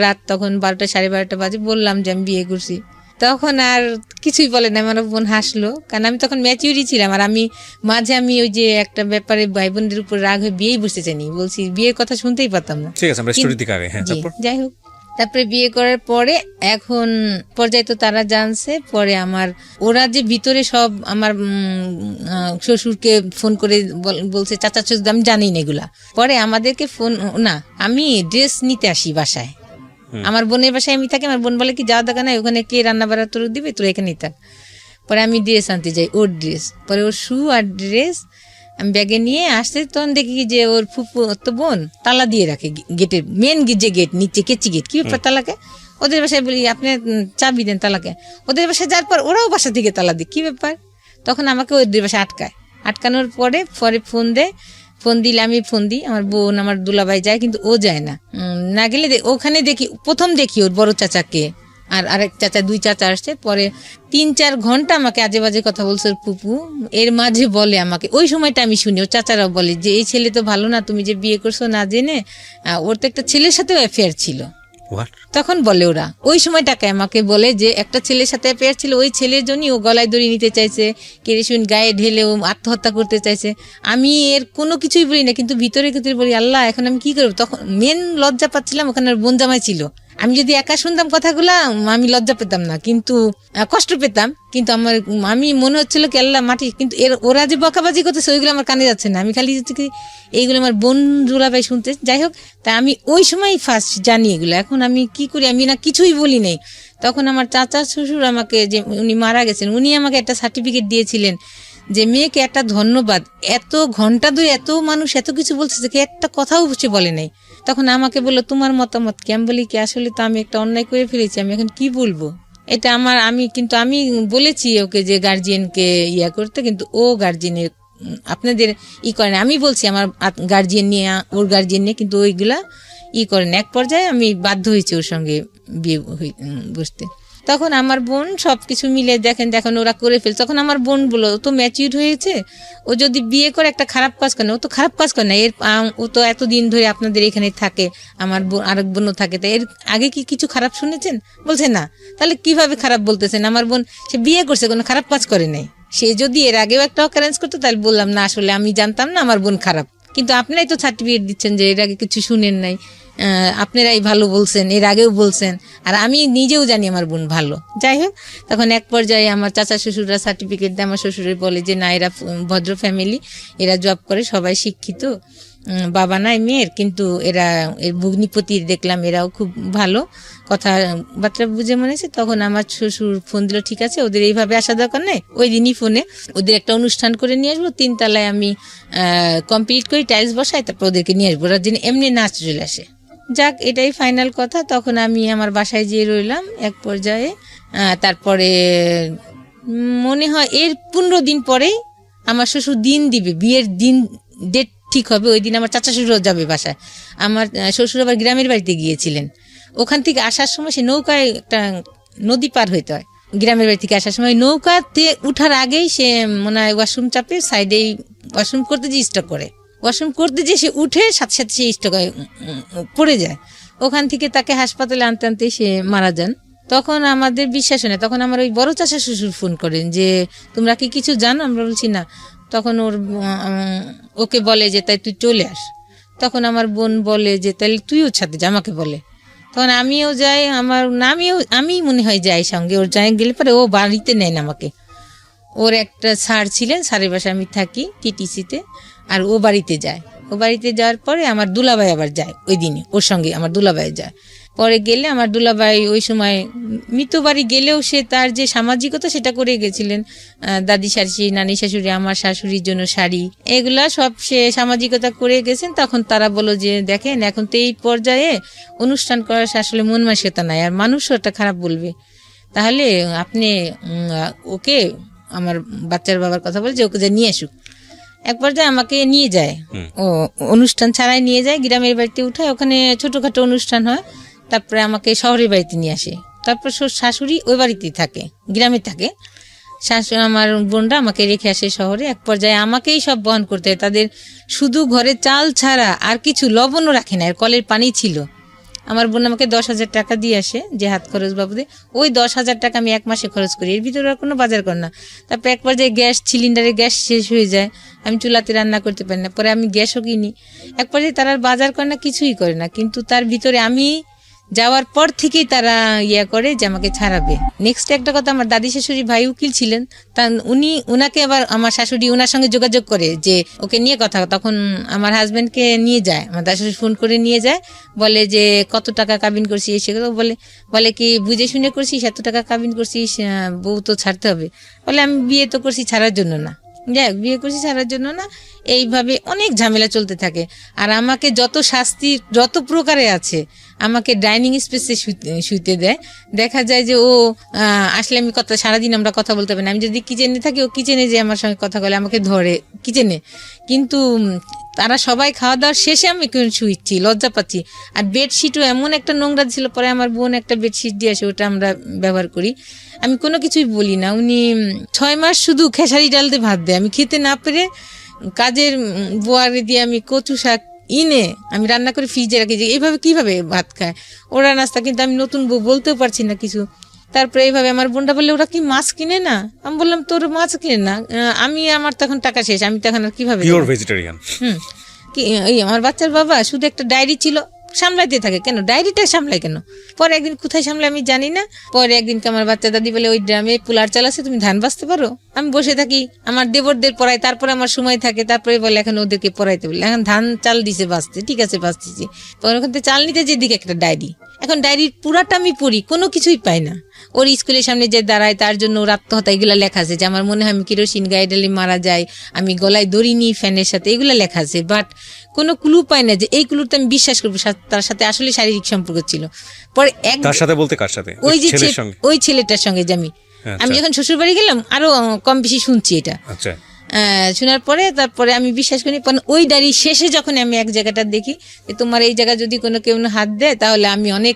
রাত, তখন 12টা 12:30 বাজে, বললাম যে আমি বিয়ে করছি। তখন আর কিছুই বলে না, আমার বোন হাসলো, কারণ আমি তখন ম্যাচিউরি ছিলাম। আর আমি মাঝে ওই যে একটা ব্যাপারে ভাই বোনদের উপর রাগ হয়ে বিয়েই বসতে চাইনি, বলছি বিয়ের কথা শুনতেই পারতাম না। ঠিক আছে, আমরা স্টোরি দিকে আগে। হ্যাঁ, যাই হোক, তারপরে বিয়ে করার পরে এখন পর্যায়ে তো তারা জানছে। পরে ওরা যে ভিতরে সব আমার শ্বশুরকে ফোন করে বলছে চাচা শ্বশুর, আমি জানি না এগুলা। পরে আমাদেরকে ফোন না, আমি ড্রেস নিতে আসি বাসায়, আমার বোনের বাসায় আমি থাকি। আমার বোন বলে কি যাওয়া দেখা নাই, ওখানে কে রান্না বাড়া তোর দিবে, তোর এখানেই থাক। পরে আমি ড্রেস আনতে যাই, ওর ড্রেস, পরে ওর শু আর ড্রেস আমি ব্যাগে নিয়ে আসতে, তখন দেখি যে ওর ফুপু তো বোন তালা দিয়ে রাখে গেটের, মেন যে গেট নিচে কেচি গেট। কি ব্যাপার তালাকে? ওদের বাসায় বলি আপনি চাবি দেন তালাকে। ওদের বাসায় যাওয়ার পর ওরাও বাসা থেকে তালা দিই, কি ব্যাপার? তখন আমাকে ওদের বাসায় আটকানোর পরে ফোন দিলে আমি ফোন দিই, আমার বোন আমার দুলাভাই যায়, কিন্তু ও যায় না। না গেলে ওখানে প্রথম দেখি ওর বড় চাচাকে, আর আরেক চাচা, 2 চাচা আসছে। পরে 3-4 ঘন্টা আমাকে আজে বাজে কথা বলছে ওর পুপু। এর মাঝে বলে আমাকে, ওই সময়টা আমি শুনি, ও চাচারাও বলে যে এই ছেলে তো ভালো না, তুমি যে বিয়ে করছো না জেনে, ওর তো একটা ছেলের সাথেও অ্যাফেয়ার ছিল। তখন বলে ওরা, ওই সময়টাকে আমাকে বলে যে একটা ছেলের সাথে অ্যাফেয়ার ছিল, ওই ছেলের জন্যই ও গলায় দড়ি নিতে চাইছে, কেরোসিন গায়ে ঢেলে ও আত্মহত্যা করতে চাইছে। আমি এর কোনো কিছুই বলি না, কিন্তু ভিতরে বলি আল্লাহ এখন আমি কি করবো। তখন মেন লজ্জা পাচ্ছিলাম, ওখানে বোন জামাই ছিল, আমি যদি একা শুনতাম কথাগুলা আমি লজ্জা পেতাম না, কিন্তু কষ্ট পেতাম, কিন্তু আমি মনে হচ্ছিল কি আল্লাহ মাটি, কিন্তু ওরা যে বকাবাজি করতেছে ওইগুলো আমার কানে যাচ্ছে না, আমি খালি এইগুলো আমার বোন দুলাভাই শুনতে। যাই হোক, তা আমি ওই সময় ফার্স্ট জানি এগুলো। এখন আমি কি করি, আমি না কিছুই বলি নাই। তখন আমার চাচা শ্বশুর আমাকে, যে উনি মারা গেছেন, উনি আমাকে একটা সার্টিফিকেট দিয়েছিলেন যে মেয়েকে একটা ধন্যবাদ, এত ঘন্টা ধরে এত মানুষ এত কিছু বলছে, যে একটা কথাও সে বলে নাই। তখন আমাকে বললো তোমার মতামত কি? আমি বলি কি আসলে তো আমি একটা অন্যায় করে ফেলেছি, আমি এখন কি বলবো, এটা আমি বলেছি ওকে যে গার্জিয়ানকে ইয়া করতে, কিন্তু ও গার্জিয়ানের আপনাদের করে না। আমি বলছি আমার গার্জিয়ান নিয়ে, ওর গার্জিয়ান নিয়ে, কিন্তু ওইগুলা করেন। এক পর্যায়ে আমি বাধ্য হয়েছি ওর সঙ্গে বিয়ে বসতে। তখন আমার বোন সবকিছু মিলে দেখেন ওরা করে ফেলছে। তখন আমার বোন বললো ও তো ম্যাচিউর হয়েছে, ও যদি বিয়ে করে একটা খারাপ কাজ করে না, ও তো খারাপ কাজ করে না, ও তো এতদিন ধরে আপনাদের এখানে থাকে, আমার বোন আরেক বোনও থাকে, তো এর আগে কি কিছু খারাপ শুনেছেন? বলছে না। তাহলে কিভাবে খারাপ বলতেছেন? আমার বোন সে বিয়ে করছে, কোনো খারাপ কাজ করে নাই। সে যদি এর আগেও একটা অকারেন্স করতো তাহলে বললাম না আসলে আমি জানতাম না আমার বোন খারাপ, কিন্তু আপনারাই তো সার্টিফিকেট দিচ্ছেন যে এর আগে কিছু শুনেন নাই, আপনারাই ভালো বলছেন, এর আগেও বলছেন, আর আমি নিজেও জানি আমার বোন ভালো। যাই হোক, তখন এক পর্যায়ে আমার চাচা শ্বশুররা সার্টিফিকেট দেয়, আমার শ্বশুরে বলে যে না এরা ভদ্র ফ্যামিলি, এরা জব করে, সবাই শিক্ষিত, বাবা নাই মেয়ের, কিন্তু এরা এর ভগ্নিপতি দেখলাম এরাও খুব ভালো, কথাবার্তা বুঝে মনেছে। তখন আমার শ্বশুর ফোন দিল, ঠিক আছে ওদের এইভাবে আসা দরকার নেই, ওই দিনই ফোনে ওদের একটা অনুষ্ঠান করে নিয়ে আসবো, 3 তলায় আমি কমপ্লিট করি, টাইলস বসাই, তারপর ওদেরকে নিয়ে আসবো, ওরা যেন এমনি নাচ চলে আসে। যাক, এটাই ফাইনাল কথা। তখন আমি আমার বাসায় যেয়ে রইলাম। এক পর্যায়ে তারপরে মনে হয় এর 15 দিন পরেই আমার শ্বশুর দিন দিবে, বিয়ের দিন ডেট ঠিক হবে, ওই দিন আমার চাচা শ্বশুর যাবে বাসায়। আমার শ্বশুর আবার গ্রামের বাড়িতে গিয়েছিলেন, ওখান থেকে আসার সময় সে নৌকায় একটা নদী পার হইতে হয়, গ্রামের বাড়ি থেকে আসার সময় নৌকাতে উঠার আগেই সে মনে হয় ওয়াশরুম চাপে সাইডেই ওয়াশরুম করতে যে স্টক করে, ওয়াশরুম করতে যে সে উঠে সাথে সাথে সে স্টকে পড়ে যায়। ওখান থেকে তাকে হাসপাতালে আনতে আনতে সে মারা যান। তখন আমাদের বিশ্বাস হয় না, তখন আমার ওই বড় চাচা শ্বশুর ফোন করেন যে তোমরা কি কিছু জানো? আমরা বলছি না। তখন ওকে বলে যে তাই তুই চলে আস। তখন আমার বোন বলে যে তাহলে তুইও সাথে যা, আমাকে বলে। তখন আমিও যাই, আমি মনে হয় যাই সঙ্গে, ওর যাই গেলে পরে ও বাড়িতে নেন আমাকে। ওর একটা স্যার ছিলেন, স্যারের বাসায় আমি থাকি টিটিসিতে, আর ও বাড়িতে যায়। ও বাড়িতে যাওয়ার পরে আমার দুলাভাই আবার যায় ওই দিনে, ওর সঙ্গে আমার দুলাভাই যায়। পরে গেলে আমার দুলাভাই ওই সময় মৃত বাড়ি গেলেও সে তার যে সামাজিকতা সেটা করে গেছিলেন, দাদি শাশুড়ি, নানি শাশুড়ি, আমার শাশুড়ির জন্য শাড়ি, এগুলা সব সে সামাজিকতা করে গেছেন। তখন তারা বলল যে দেখেন এখন তো এই পর্যায়ে অনুষ্ঠান করার আসলে মন মানসিকতা নাই, আর মানুষও একটা খারাপ বলবে, তাহলে আপনি ওকে, আমার বাচ্চার বাবার কথা বলে যে ওকে যে নিয়ে আসুক। এক পর্যায়ে আমাকে নিয়ে যায়, ও অনুষ্ঠান ছাড়াই নিয়ে যায়, গ্রামের বাড়িতে উঠায়, ওখানে ছোটখাটো অনুষ্ঠান হয়, তারপরে আমাকে শহরের বাড়িতে নিয়ে আসে। তারপর শাশুড়ি ওই বাড়িতেই থাকে, গ্রামে থাকে। আমার বোনরা আমাকে রেখে আসে শহরে। এক পর্যায়ে আমাকেই সব বহন করতে হয়, তাদের শুধু ঘরে চাল ছাড়া আর কিছু লবণও রাখে না, কলের পানি ছিল। আমার বোন আমাকে 10,000 টাকা দিয়ে আসে যে হাত খরচ বাবদে, ওই 10,000 টাকা আমি 1 মাসে খরচ করি, এর ভিতরে আর কোনো বাজার কর না। তারপর এক পর্যায়ে সিলিন্ডারে গ্যাস শেষ হয়ে যায়, আমি চুলাতে রান্না করতে পারি না, পরে আমি গ্যাসও কিনি। এক পর্যায়ে তারা আর বাজার করে না, কিছুই করে না, কিন্তু তার ভিতরে আমি যাওয়ার পর থেকেই তারা করে যে আমাকে ছাড়াবে। নেক্সট একটা কথা, আমার দাদি শাশুড়ি ভাই উকিল ছিলেন, তা উনাকে আবার আমার শাশুড়ি ওনার সঙ্গে যোগাযোগ করে যে ওকে নিয়ে কথা। তখন আমার হাজবেন্ডকে নিয়ে যায়, আমার দাদি শাশুড়ি ফোন করে নিয়ে যায়, বলে যে কত টাকা কাবিন করছিস, সেগুলো বলে কি বুঝে শুনে করছিস, এত টাকা কাবিন করছিস, বউ তো ছাড়তে হবে। বলে আমি বিয়ে তো করছি ছাড়ার জন্য না, যাক বিয়ে করছি ছাড়ার জন্য না। এইভাবে অনেক ঝামেলা চলতে থাকে। আর আমাকে যত শাস্তি যত প্রকারে আছে, আমাকে ডাইনিং স্পেসে শুতে দেয়। দেখা যায় যে ও আসলে আমি সারাদিন আমরা কথা বলতে পারি না, আমি যদি কিচেনে থাকি ও কিচেনে যে আমার সঙ্গে কথা বলে, আমাকে ধরে কিচেনে, কিন্তু তারা সবাই খাওয়া দাওয়ার শেষে আমি শুইছি, লজ্জা পাচ্ছি। আর বেডশিটও এমন একটা নোংরা ছিল, পরে আমার বোন একটা বেডশিট দিয়ে আসে, ওটা আমরা ব্যবহার করি। আমি কোনো কিছুই বলি না। উনি 6 মাস শুধু খেসারি ডাল দিয়ে ভাত দেয়, আমি খেতে না পেরে কাজের বোয়ারে দিয়ে আমি কচু শাক আমি রান্না করে ফ্রিজে রাখি, যে এইভাবে কিভাবে ভাত খায় ওরা নাস্তা, কিন্তু আমি নতুন বউ বলতেও পারছি না কিছু। তারপরে এইভাবে আমার বোনটা বললে ওরা কি মাছ কিনে না? আমি বললাম তোর মাছ কিনে না, আমি আমার তখন টাকা শেষ, আমি তখন আর কিভাবে পিওর ভেজিটেরিয়ান। আমার বাচ্চার বাবা শুধু একটা ডায়েরি ছিল, সামলাইতে থাকে, কেন ডায়েরিটা সামলায় কেন? পরে একদিন কোথায় সামলায় আমি জানি না, পরে একদিনকে আমার বাচ্চা দাদি বলে ওই ড্রামে পুলার চাল আছে, তুমি ধান বাঁচতে পারো? আমি বসে থাকি, আমার দেবরদের পড়াই, তারপরে আমার সময় থাকে, তারপরে বলে এখন ওদেরকে পড়াইতে বলে, এখন ধান চাল দিছে বাঁচতে, ঠিক আছে বাঁচতেছি। পরে ওখান থেকে চাল নিতে যেদিকে একটা ডায়েরি, এখন ডায়েরির পুরাটা আমি পড়ি, কোনো কিছুই পাই না। ওর স্কুলের সামনে যে দাঁড়ায় তার জন্য ওর আত্মহত্যা, এগুলো লেখা আছে, যে আমার মনে হয় আমি কেরোসিন গায়ে ঢেলে মারা যাই, আমি গলায় দড়ি নিই ফ্যানের সাথে, এগুলো লেখা আছে। বাট কোনো ক্লু পাই না যে এই ক্লুতে আমি বিশ্বাস করবো তার সাথে আসলে শারীরিক সম্পর্ক ছিল। পরে তার সাথে বলতে কার সাথে? ওই যে ছেলের সঙ্গে? ওই ছেলেটার সঙ্গে, যে আমি যখন শ্বশুর বাড়ি গেলাম আরো কম বেশি শুনছি এটা। আচ্ছা, শোনার পরে তারপরে আমি বিশ্বাস করি, ওই ডায়েরি শেষে যখন আমি এক জায়গাটা দেখি যে তোমার এই জায়গা যদি কোনো কেউ হাত দেয় তাহলে আমি অনেক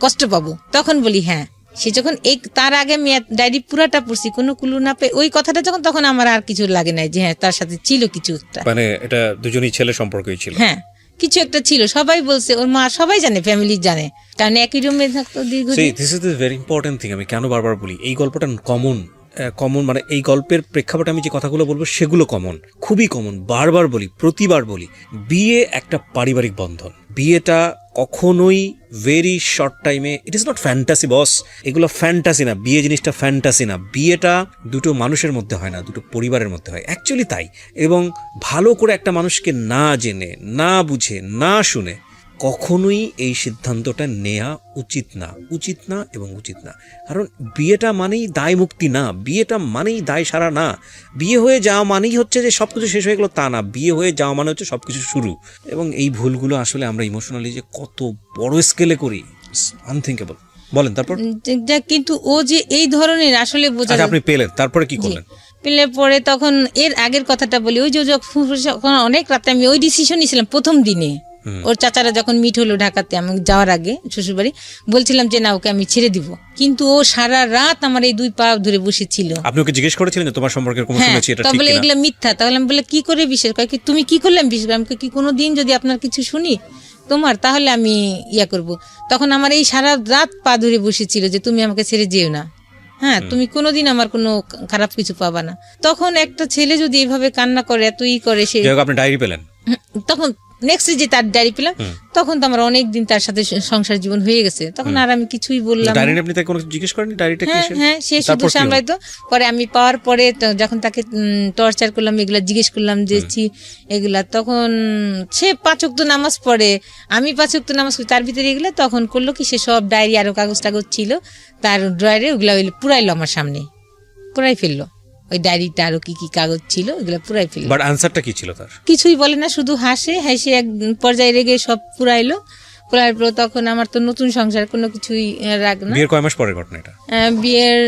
কষ্ট পাবো, তখন বলি হ্যাঁ। সে যখন তার আগে আমি ডায়েরি পুরাটা পড়ছি, কোনো ক্লু না পেয়ে ওই কথাটা যখন, তখন আমার আর কিছু লাগে নাই যে হ্যাঁ তার সাথে ছিল কিছু একটা, মানে এটা দুজনই ছেলে সম্পর্কই ছিল। হ্যাঁ কিছু একটা ছিল, সবাই বলছে, ওর মা সবাই জানে, ফ্যামিলি জানে, কারণ একই রুমে থাকতো দীর্ঘদিন। This is the very important thing. আমি কেন বারবার বলি এই গল্পটা কমন, মানে এই গল্পের প্রেক্ষাপটে আমি যে কথাগুলো বলবো সেগুলো কমন, খুবই কমন। বারবার বলি, প্রতিবার বলি, বিয়ে একটা পারিবারিক বন্ধন। বিয়েটা কখনোই ভেরি শর্ট টাইমে, ইট ইজ নট ফ্যান্টাসি বস, এগুলো ফ্যান্টাসি না, বিয়ে জিনিসটা ফ্যান্টাসি না। বিয়েটা দুটো মানুষের মধ্যে হয় না, দুটো পরিবারের মধ্যে হয়, অ্যাকচুয়ালি তাই। এবং ভালো করে একটা মানুষকে না জেনে, না বুঝে, না শুনে কখনোই এই সিদ্ধান্তটা নেওয়া উচিত না এবং উচিত না। কারণ বিয়েটা মানেই দায় মুক্তি না, বিয়েটা মানেই দায় সারা না। বিয়ে হয়ে যাওয়া মানেই হচ্ছে যে সবকিছু শেষ হয়ে গেলো তা না, বিয়ে হয়ে যাওয়া মানে হচ্ছে সবকিছু শুরু। এবং এই ভুলগুলো আসলে আমরা ইমোশনালি যে কত বড় স্কেলে করি, আনথিঙ্কেবল। বলেন তারপর। কিন্তু ও যে এই ধরনের আসলে বোঝা, আপনি পেলেন, তারপরে কি করলেন? পেলে পরে তখন এর আগের কথাটা বলি, ওই যে যখন অনেক রাতে আমি ওই ডিসিশন নিয়েছিলাম প্রথম দিনে, ওর চাচারা যখন মিট হলো ঢাকাতে, আমি যাওয়ার আগে শ্বশুরবাড়ি, বলছিলাম যে না ওকে আমি ছেড়ে দিব, কিন্তু ও সারা রাত আমার এই দুই পা ধরে বসেছিল। আপনি ওকে জিজ্ঞেস করেছিলেন যে তোমার সম্পর্কে কোনো শুনেছি এটা ঠিক কিনা? এগুলো মিথ্যা। তাহলে আমি বলে কি করে বিশ্বাস করে, তুমি কি করলে আমি বিশ্বাস করি? আমি কি কোনোদিন যদি আপনার কিছু শুনি তোমার, তাহলে আমি ইয়া করব। তখন আমার এই সারা রাত পা ধরে বসেছিল যে তুমি আমাকে ছেড়ে যেও না, হ্যাঁ তুমি কোনোদিন আমার কোনো খারাপ কিছু পাবা না। তখন একটা ছেলে যদি এইভাবে কান্না করে, এত করে, সে আপনি ডায়েরি পেলেন, তখন নেক্সট যে তার ডায়েরি পেলাম, তখন তো আমার অনেক দিন তার সাথে সংসার জীবন হয়ে গেছে, তখন আর আমি কিছুই বললাম। আপনি তাকে কোনো জিজ্ঞেস করেননি ডায়েরিটা কি? হ্যাঁ সে শুধু সামলাইতো। পরে আমি পাওয়ার পরে যখন তাকে টর্চার করলাম, এগুলা জিজ্ঞেস করলাম যে এগুলা, তখন সে 5 ওয়াক্ত নামাজ পড়ে, আমি 5 ওয়াক্ত নামাজ পড়ি, তার ভিতরে এগুলা তখন করলো কি, সে সব ডায়েরি আরো কাগজ টাগজ ছিল তার ড্রয়ারে, ওগুলা পুরাইলো আমার সামনে, পুরাই ফেললো ওই ডায়েরিটা, আরো কি কি কাগজ ছিল ওগুলো পুরাই ফেললো। বাট আনসারটা কি ছিল তার? কিছুই বলে না, শুধু হাসে এক পর্যায়ে রেগে সব পুরাইলো। তখন আমার তো নতুন সংসার, কোনো কিছুই রাগ না। বিয়ের কয় মাস পরের ঘটনা এটা? বিয়ের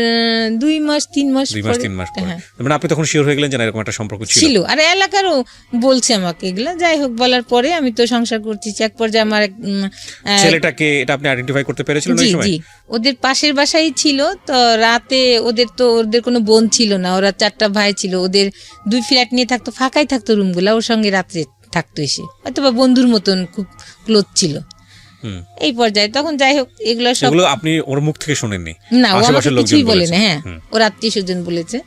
2 মাস 3 মাস পরে। মানে আপনি তখন শিওর হয়ে গেলেন যে এরকম একটা সম্পর্ক ছিল, আর এলাকারও বলছে আমাকে এগুলা। যাই হোক, বলার পরে আমি তো সংসার করছি। এক পর্যায়ে আমার ছেলেটাকে এটা আপনি আইডেন্টিফাই করতে পেরেছিলেন ওই সময়? জি, ওদের পাশের বাসায় ছিল। তো রাতে ওদের কোনো বোন ছিল না, ওরা 4টা ভাই ছিল, ওদের 2 ফ্ল্যাট নিয়ে থাকতো, ফাঁকাই থাকতো রুমগুলা, ওর সঙ্গে রাত্রে থাকতো এসে, হয়তো বা বন্ধুর মতন খুব ক্লোজ ছিল এই পর্যায়ে। তখন যাই হোক, এগুলো সব আপনি ওর মুখ থেকে শুনেননি? না, ও আমাকে কিছুই বলে না। হ্যাঁ, ওর আত্মীয় স্বজন বলেছে।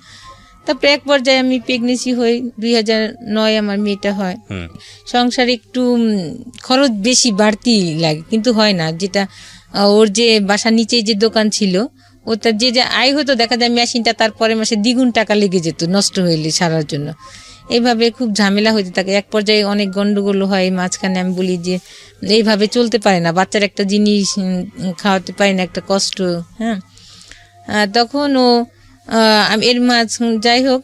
তারপরে এক পর্যায়ে আমি প্রেগনেন্সি হই, 2009 আমার মেয়েটা হয়। সংসারে একটু খরচ বেশি বাড়তি লাগে, কিন্তু হয় না। যেটা ওর যে বাসার নিচে যে দোকান ছিল, ওটার যে আয় হতো, দেখা যায় মেশিনটা তারপরে মাসে দ্বিগুণ টাকা লেগে যেত নষ্ট হইলে সারার জন্য। এইভাবে খুব ঝামেলা হইতে থাকে। এক পর্যায়ে অনেক গন্ডগোল হয় মাঝখানে। আমি বলি যে এইভাবে চলতে পারে না, বাচ্চার একটা জিনিস খাওয়াতে পারি না, একটা কষ্ট। হ্যাঁ, তখন ও এর মাঝ যাই হোক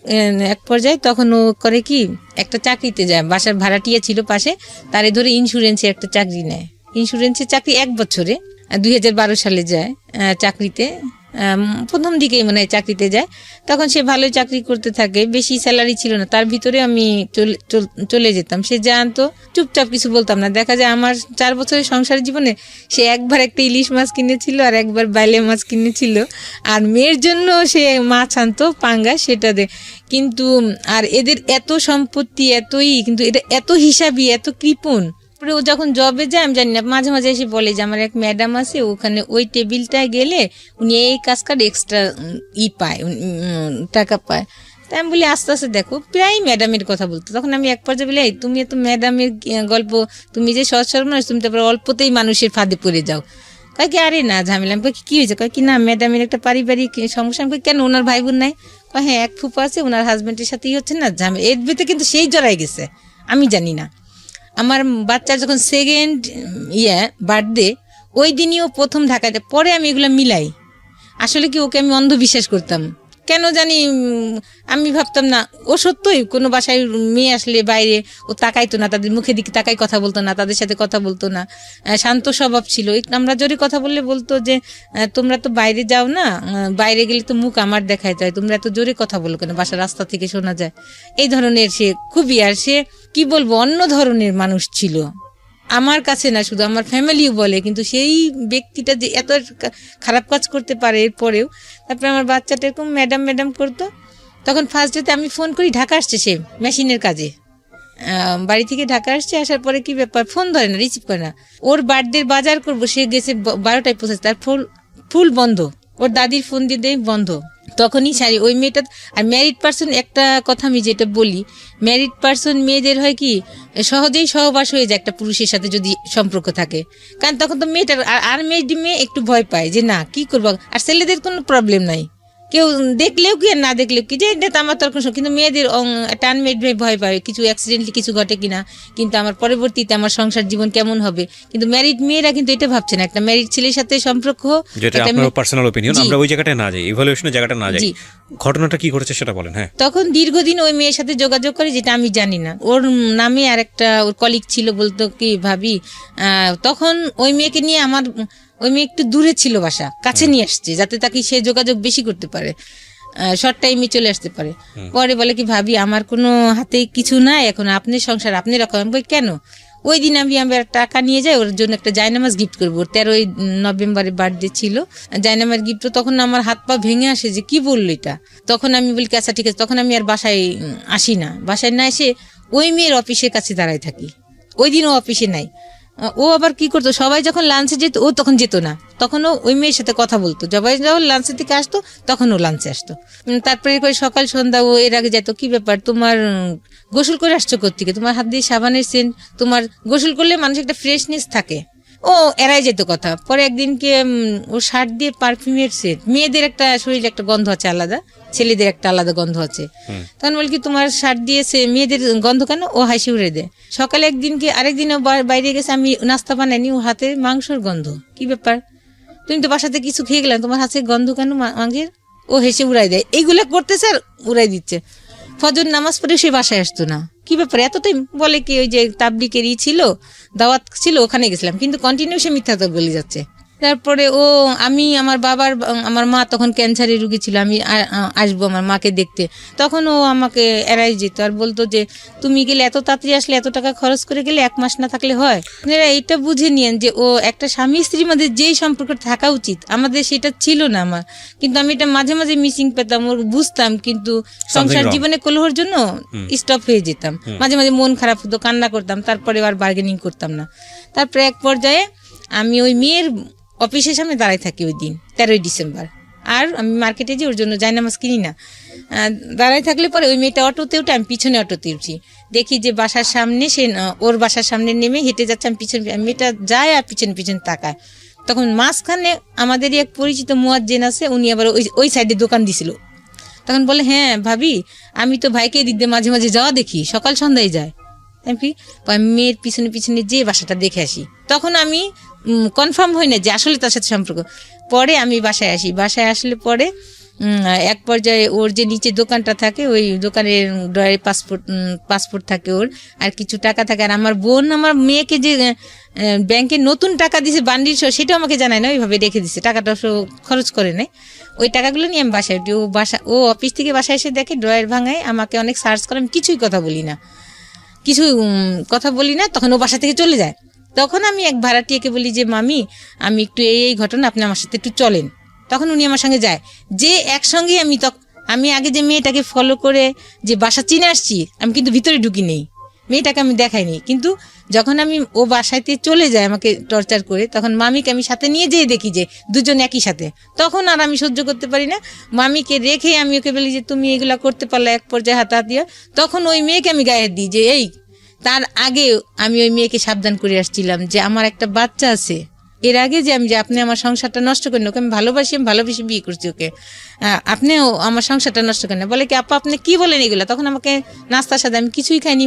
এক পর্যায়ে তখন ও করে কি, একটা চাকরিতে যায়, বাসার ভাড়াটিয়া ছিল পাশে, তারে ধরে ইন্স্যুরেন্সে একটা চাকরি নেয়। ইন্স্যুরেন্সের চাকরি 1 বছরে, 2012 সালে যায় চাকরিতে। প্রথম দিকেই মনে হয় চাকরিতে যায়। তখন সে ভালোই চাকরি করতে থাকে, বেশি স্যালারি ছিল না, তার ভিতরে আমি চলে যেতাম। সে জানতো, চুপচাপ কিছু বলতাম না। দেখা যায় আমার 4 বছরের সংসার জীবনে সে একবার একটা ইলিশ মাছ কিনেছিল, আর একবার বাইলে মাছ কিনেছিল, আর মেয়ের জন্য সে মাছ আনতো পাঙ্গা, সেটা দে। কিন্তু আর এদের এত সম্পত্তি, এতই, কিন্তু এটা এত হিসাবি, এত কৃপণ। ও যখন জবে যায়, আমি জানি না, মাঝে মাঝে এসে বলে যে আমার এক ম্যাডাম আছে, ওখানে ওই টেবিলটায় গেলে উনি এই কাজ কার্ড এক্সট্রা পায়, টাকা পায়। তাই আমি বলি আস্তে আস্তে দেখো, প্রায় ম্যাডামের কথা বলতো। তখন আমি এক পর্যায়ে বলি, এই তুমি এত ম্যাডামের গল্প, তুমি যে সহজ সরল মানুষ, তুমি তারপরে অল্পতেই মানুষের ফাঁদে পড়ে যাও। কয় কি আরে না ঝামেলা। আমি কই কি হয়েছে? কয় কি না ম্যাডামের একটা পারিবারিক সমস্যা। আমি কই কেন, ওনার ভাই বোন নাই? কয় হ্যাঁ, এক ফুপা আছে, ওনার হাজব্যান্ডের সাথেই হচ্ছে না ঝামেলা। এর ভিতরে কিন্তু সেই জড়াই গেছে, আমি জানি না। আমার বাচ্চার যখন সেকেন্ড বার্থডে, ওই দিনই ও প্রথম ঢাকাতে। পরে আমি এগুলো মিলাই, আসলে কি ওকে আমি অন্ধবিশ্বাস করতাম কেন জানি। আমি ভাবতাম না ও সত্যই কোনো বাসায় মেয়ে আসলে বাইরে ও তাকাইতো না, তাদের মুখের দিকে তাকাই কথা বলতো না, তাদের সাথে কথা বলতো না, শান্ত স্বভাব ছিল। আমরা জোরে কথা বললে বলতো যে তোমরা তো বাইরে যাও না, বাইরে গেলে তো মুখ আমার দেখাইতে হয়, তোমরা এত জোরে কথা বলো কেন, বাসার রাস্তা থেকে শোনা যায়। এই ধরনের সে খুবই, আর সে কি বলবো, অন্য ধরনের মানুষ ছিল আমার কাছে না, শুধু আমার ফ্যামিলিও বলে। কিন্তু সেই ব্যক্তিটা যে এত খারাপ কাজ করতে পারে এরপরেও। তারপরে আমার বাচ্চাটা এরকম ম্যাডাম ম্যাডাম করতো। তখন ফার্স্ট ডেতে আমি ফোন করি, ঢাকা আসছে সে মেশিনের কাজে, বাড়ি থেকে ঢাকা আসছে। আসার পরে কি ব্যাপার, ফোন ধরে না, রিসিভ করে না। ওর বার্থডের বাজার করবো, সে গেছে 12টায় পৌঁছেছে, তার ফুল বন্ধ, ওর দাদির ফোন দিয়ে দেয় বন্ধ। তখনই সারি ওই মেয়েটা। আর ম্যারিড পার্সন, একটা কথা আমি যেটা বলি, ম্যারিড পার্সন মেয়েদের হয় কি সহজেই সহবাস হয়ে যায় একটা পুরুষের সাথে যদি সম্পর্ক থাকে। কারণ তখন তো মেয়েটার আর মেয়ে একটু ভয় পায় যে না কি করবো। আর ছেলেদের কোনো প্রবলেম নাই, কেউ দেখলেও কি আর না দেখলেও কি, যে এটা আমার তর্ক। কিন্তু মেয়েদের একটা আনমেড ভয় পায় কিছু অ্যাক্সিডেন্টলি কিছু ঘটে কিনা, কিন্তু আমার পরবর্তীতে আমার সংসার জীবন কেমন হবে। কিন্তু ম্যারিড মেয়েরা কিন্তু এটা ভাবছে না, একটা ম্যারিড ছেলের সাথে সম্পর্ক, যেটা আপনার পার্সোনাল অপিনিয়ন, আমরা ওই জায়গাটায় না যাই, ইভালুয়েশনের জায়গাটা না যাই। ঘটনাটা কি করেছে সেটা বলেন। হ্যাঁ, তখন দীর্ঘদিন ওই মেয়ের সাথে যোগাযোগ করে, যেটা আমি জানি না। ওর নামে আর একটা ওর কলিগ ছিল, বলতো কি ভাবি, তখন ওই মেয়েকে নিয়ে আমার, ওই মেয়ে একটু দূরে ছিল, বাসা কাছে নিয়ে আসছে যাতে তাকে সে যোগাযোগ বেশি করতে পারে, শর্ট টাইমে চলে আসতে পারে। পরে বলে কি ভাবি, আমার কোনো হাতে কিছু নাই এখন, আপনি সংসার আপনি রাখো। আমি বলি কেন? ওই দিন আমি টাকা নিয়ে যাই, ওর জন্য একটা জায়নামাজ গিফট করবো। 13ই নভেম্বরে বার্থডে ছিল, জায়নামাজ গিফট। তখন আমার হাত পা ভেঙে আসে যে কি বললো এটা। তখন আমি বলি আচ্ছা ঠিক আছে। তখন আমি আর বাসায় আসি না, বাসায় না এসে ওই মেয়ের অফিসের কাছে দাঁড়ায় থাকি। ওই দিন ও অফিসে নাই। ও আবার কি করতো, সবাই যখন লাঞ্চে যেত ও তখন যেত না, তখন ও ওই মেয়ের সাথে কথা বলতো। সবাই যখন লাঞ্চের থেকে আসতো তখন ও লাঞ্চে আসতো। তারপরে করে সকাল সন্ধ্যা ও এর আগে যেত, কি ব্যাপার তোমার গোসল করে আসছো কোত্থেকে, তোমার হাত দিয়ে সাবানের সেন্ট, তোমার গোসল করলে মানুষের একটা ফ্রেশনেস থাকে। ও এড়াই যেত কথা। পরে একদিনকে ও শার্ট দিয়ে পারফিউমের সেট, মেয়েদের একটা শরীরে একটা গন্ধ আছে আলাদা, ছেলেদের একটা আলাদা গন্ধ আছে। তখন বল কি তোমার শার্ট দিয়েছে মেয়েদের গন্ধ কেন? ও হাসি উড়ে দেয়। সকালে একদিনকে, আরেকদিনও বাইরে গেছে, আমি নাস্তা বানাইনি, ও হাতে মাংসর গন্ধ। কি ব্যাপার, তুমি তো বাসাতে কিছু খেয়ে গেলাম, তোমার হাতে গন্ধ কেন মাংসের? ও হেসে উড়াই দেয়। এইগুলা করতেছে আর উড়াই দিচ্ছে। ফজর নামাজ পড়ে সে বাসায় আসতো না। কি ব্যাপার এতটাই? বলে কি ওই যে তাবলিগের ছিল, দাওয়াত ছিল, ওখানে গেছিলাম। কিন্তু কন্টিনিউ সে মিথ্যা তো বলে যাচ্ছে। তারপরে আমি আমার মা তখন ক্যান্সারের রুগী ছিল, আমি আসবো আমার মাকে দেখতে, তখন ও আমাকে এড়াই যেত আর বলতো যে তুমি গেলে এত তাড়াতাড়ি আসলে, এত টাকা খরচ করে গেলে, 1 মাস না থাকলে হয়? আপনারা এইটা বুঝে নিয়েন যে ও একটা স্বামী স্ত্রীর মধ্যে যেই সম্পর্ক থাকা উচিত আমাদের সেটা ছিল না আমার। কিন্তু আমি এটা মাঝে মাঝে মিসিং পেতাম, ওর বুঝতাম, কিন্তু সংসার জীবনে কলহর জন্য স্টপ হয়ে যেতাম। মাঝে মাঝে মন খারাপ হতো, কান্না করতাম, তারপরে আর বার্গেনিং করতাম না। তারপরে এক পর্যায়ে আমি ওই মেয়ের অফিসের সামনে দাঁড়াই থাকি ওই দিন 13ই ডিসেম্বর। আর আমি মার্কেটে যে ওর জন্য জায়নামাজ কিনি না, দাঁড়াই থাকলে পরে ওই মেয়েটা অটোতে উঠে, আমি পিছনে অটোতে উঠি, দেখি যে বাসার সামনে সে ওর বাসার সামনে নেমে হেঁটে যাচ্ছে, আমি পিছনে, মেয়েটা যায় আর পিছনে পিছনে তাকায়। তখন মাঝখানে আমাদেরই এক পরিচিত মুয়াজ্জিন আছে, উনি আবার ওই সাইডে দোকান দিছিল। তখন বলে হ্যাঁ ভাবি, আমি তো ভাইকে দিক দিয়ে মাঝে মাঝে যাওয়া দেখি, সকাল সন্ধ্যায় যায়। আমি মেয়ের পিছনে পিছনে যে বাসাটা দেখে আসি। তখন আমি কনফার্ম হই না যে আসলে তার সাথে সম্পর্ক। পরে আমি বাসায় আসি, বাসায় আসলে পরে এক পর্যায়ে ওর যে নিচে দোকানটা থাকে, ওই দোকানের ড্রয়ারে পাসপোর্ট থাকে ওর, আর কিছু টাকা থাকে। আর আমার বোন আমার মেয়েকে যে ব্যাংকে নতুন টাকা দিছে বান্ডিল সহ, সেটাও আমাকে জানায় না, ওইভাবে রেখে দিছে, টাকাটা খরচ করে নেয়। ওই টাকাগুলো নিয়ে আমি বাসায় উঠি। ও অফিস থেকে বাসায় এসে দেখে ড্রয়ার ভাঙায়, আমাকে অনেক সার্চ করে, আমি কিছুই কথা বলি না। তখন ও বাসা থেকে চলে যায়। তখন আমি এক ভাড়াটিয়াকে বলি যে মামি, আমি একটু এই ঘটনা, আপনি আমার সাথে একটু চলেন। তখন উনি আমার সঙ্গে যায়, যে একসঙ্গে আমি আগে যে মেয়েটাকে ফলো করে যে বাসা চিনে আসছি, আমি কিন্তু ভিতরে ঢুকি নেই, মেয়েটাকে আমি দেখাইনি, কিন্তু যখন আমি ও বাসাইতে চলে যায় আমাকে টর্চার করে, তখন মামিকে আমি সাথে নিয়ে যেয়ে দেখি যে দুজন একই সাথে, তখন আর আমি সহ্য করতে পারি না। মামিকে রেখে আমি ওকে বলি যে তুমি এগুলা করতে পারলে, এক পর্যায়ে হাতাহাতিয়া। তখন ওই মেয়েকে আমি গায়ে দিই যে এই, তার আগে আমি ওই মেয়েকে সাবধান করে আসছিলাম যে আমার একটা বাচ্চা আছে, এর আগে যে আপনি আমার সংসারটা নষ্ট করেন, ওকে আমি ভালোবেসে বিয়ে করছি ওকে, আপনিও আমার সংসারটা নষ্ট করেন। বলে কি আপা আপনি কি বলেন এগুলো? তখন আমাকে নাস্তার সাথে, আমি কিছুই খাইনি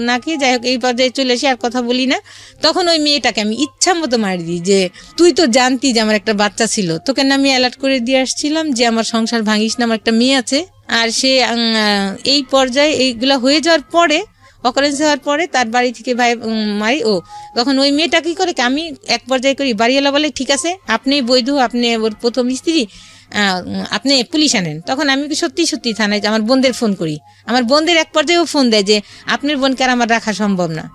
না খেয়ে, যাই হোক এই পর্যায়ে চলে এসে আর কথা বলি না। তখন ওই মেয়েটাকে আমি ইচ্ছা মতো মারি দিই যে তুই তো জানতি যে আমার একটা বাচ্চা ছিল, তোকে না আমি অ্যালার্ট করে দিয়ে আসছিলাম যে আমার সংসার ভাঙিস না, আমার একটা মেয়ে আছে। আর সে এই পর্যায়ে এইগুলা হয়ে যাওয়ার পরে, অকারেন্স হওয়ার পরে তার বাড়ি থেকে ভাই মারি। ও তখন ওই মেয়েটা কি করে, আমি এক পর্যায়ে করি, বাড়িওয়ালা বলে ঠিক আছে আপনি বৈধ, আপনি ওর প্রথম স্ত্রী, আপনি পুলিশ আনেন। তখন আমি সত্যি থানায় আমার বোনদের ফোন করি, আমার বোনদের এক পর্যায়েও ফোন দেয় যে আপনার বোনকে আর আমার রাখা সম্ভব না।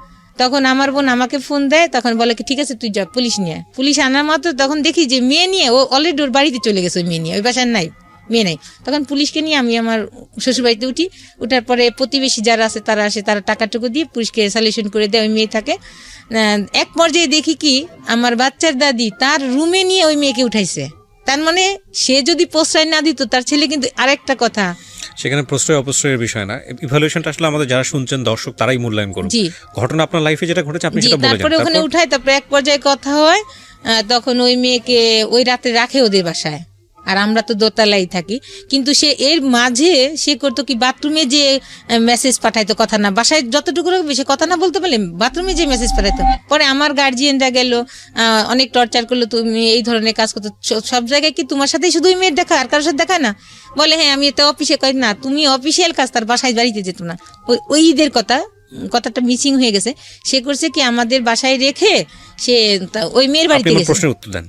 তখন আমার বোন আমাকে ফোন দেয়, তখন বলে কি ঠিক আছে তুই যা, পুলিশ নিয়ে। পুলিশ আনার মাত্র তখন দেখি যে মেয়ে নিয়ে ও অলরেডি ওর বাড়িতে চলে গেছে, ওই মেয়ে নিয়ে, ওই বাসায় নাই, মেয়ে নাই। তখন পুলিশকে নিয়ে আমি আমার শ্বশুরবাড়িতে উঠি। উঠার পরে প্রতিবেশী যারা আছে তারা আসে, তারা টাকাটুকু দিয়ে পুলিশকে সলিউশন করে দেয়, ওই মেয়ে থাকে। এক পর্যায়ে দেখি কি আমার বাচ্চার দাদি তার রুমে নিয়ে ওই মেয়েকে উঠাইছে। তার মানে সে যদি প্রশ্রয় না দিত, তার ছেলে কিন্তু আরেকটা কথা, সেখানে প্রশ্রয় অপ্রশ্রয়ের বিষয় না, ইভালুয়েশনটা আসলে আমাদের যারা শুনছেন দর্শক তারাই মূল্যায়ন করুন। ঘটনা আপনার লাইফে যেটা ঘটেছে আপনি সেটা বলে যান। তারপরে ওখানে উঠায়, তারপরে এক পর্যায়ে কথা হয়, তখন ওই মেয়েকে ওই রাতে রাখে ওদের বাসায়, আর আমরা তো দোতলাই থাকি। কিন্তু সে এর মাঝে সে করতো কি, বাথরুমে যে মেসেজ পাঠাইতো, কথা না, বাসায় যতটুকু সে কথা না বলতে পারলে বাথরুমে যে মেসেজ পাঠাইতো। পরে আমার গার্জিয়ানরা গেল, অনেক টর্চার করলো, তুমি এই ধরনের কাজ করতো, সব জায়গায় কি তোমার সাথেই শুধু মেয়ের দেখা, আর কারোর সাথে দেখা না? বলে হ্যাঁ আমি এটা অফিসে করি না, তুমি অফিসিয়াল কাজ, তার বাসায় বাড়িতে যেত না। ওই ঈদের কথাটা মিসিং হয়ে গেছে। সে করছে কি আমাদের বাসায় রেখে সে ওই মেয়ের বাড়িতে গেছে। প্রশ্নের উত্তর দেন,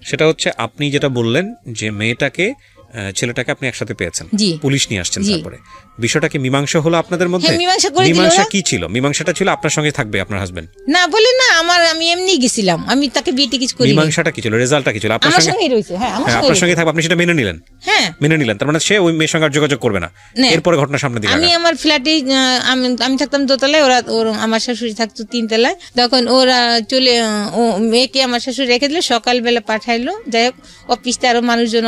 সেটা হচ্ছে আপনি যেটা বললেন যে মেয়েটাকে ছেলেটাকে আপনি একসাথে পেয়েছেন, পুলিশ নিয়ে আসছেন, তারপরে বিষয়টা কি মীমাংসা হলো আপনাদের মধ্যে? মীমাংসা কি ছিল? মীমাংসাটা ছিল আপনার সঙ্গে থাকবে আপনার হাজবেন্ড না বলে না, আমি এমনি গেছিলাম, আমি তাকে বিয়ে কিছু করি। মীমাংসাটা কি ছিল, রেজাল্টটা কি ছিল? আপনার সঙ্গে রয়েছে, হ্যাঁ আপনার সঙ্গে থাকবে, আপনি সেটা মেনে নিলেন? হ্যাঁ মেনে নিলেন। তার মানে সে ওই মেয়ের সঙ্গে যোগাযোগ করবে না। এরপরে ঘটনা সামনে দিকে, আমি আমার ফ্ল্যাটে, আমি থাকতাম দোতলায়, ওর আমার শাশুড়ি থাকতো তিনতলায়। তখন ওরা চলে, মেয়েকে আমার শাশুড়ি রেখে দিল, সকালবেলা পাঠাইলো। যাই হোক অফিসে আরো মানুষজন,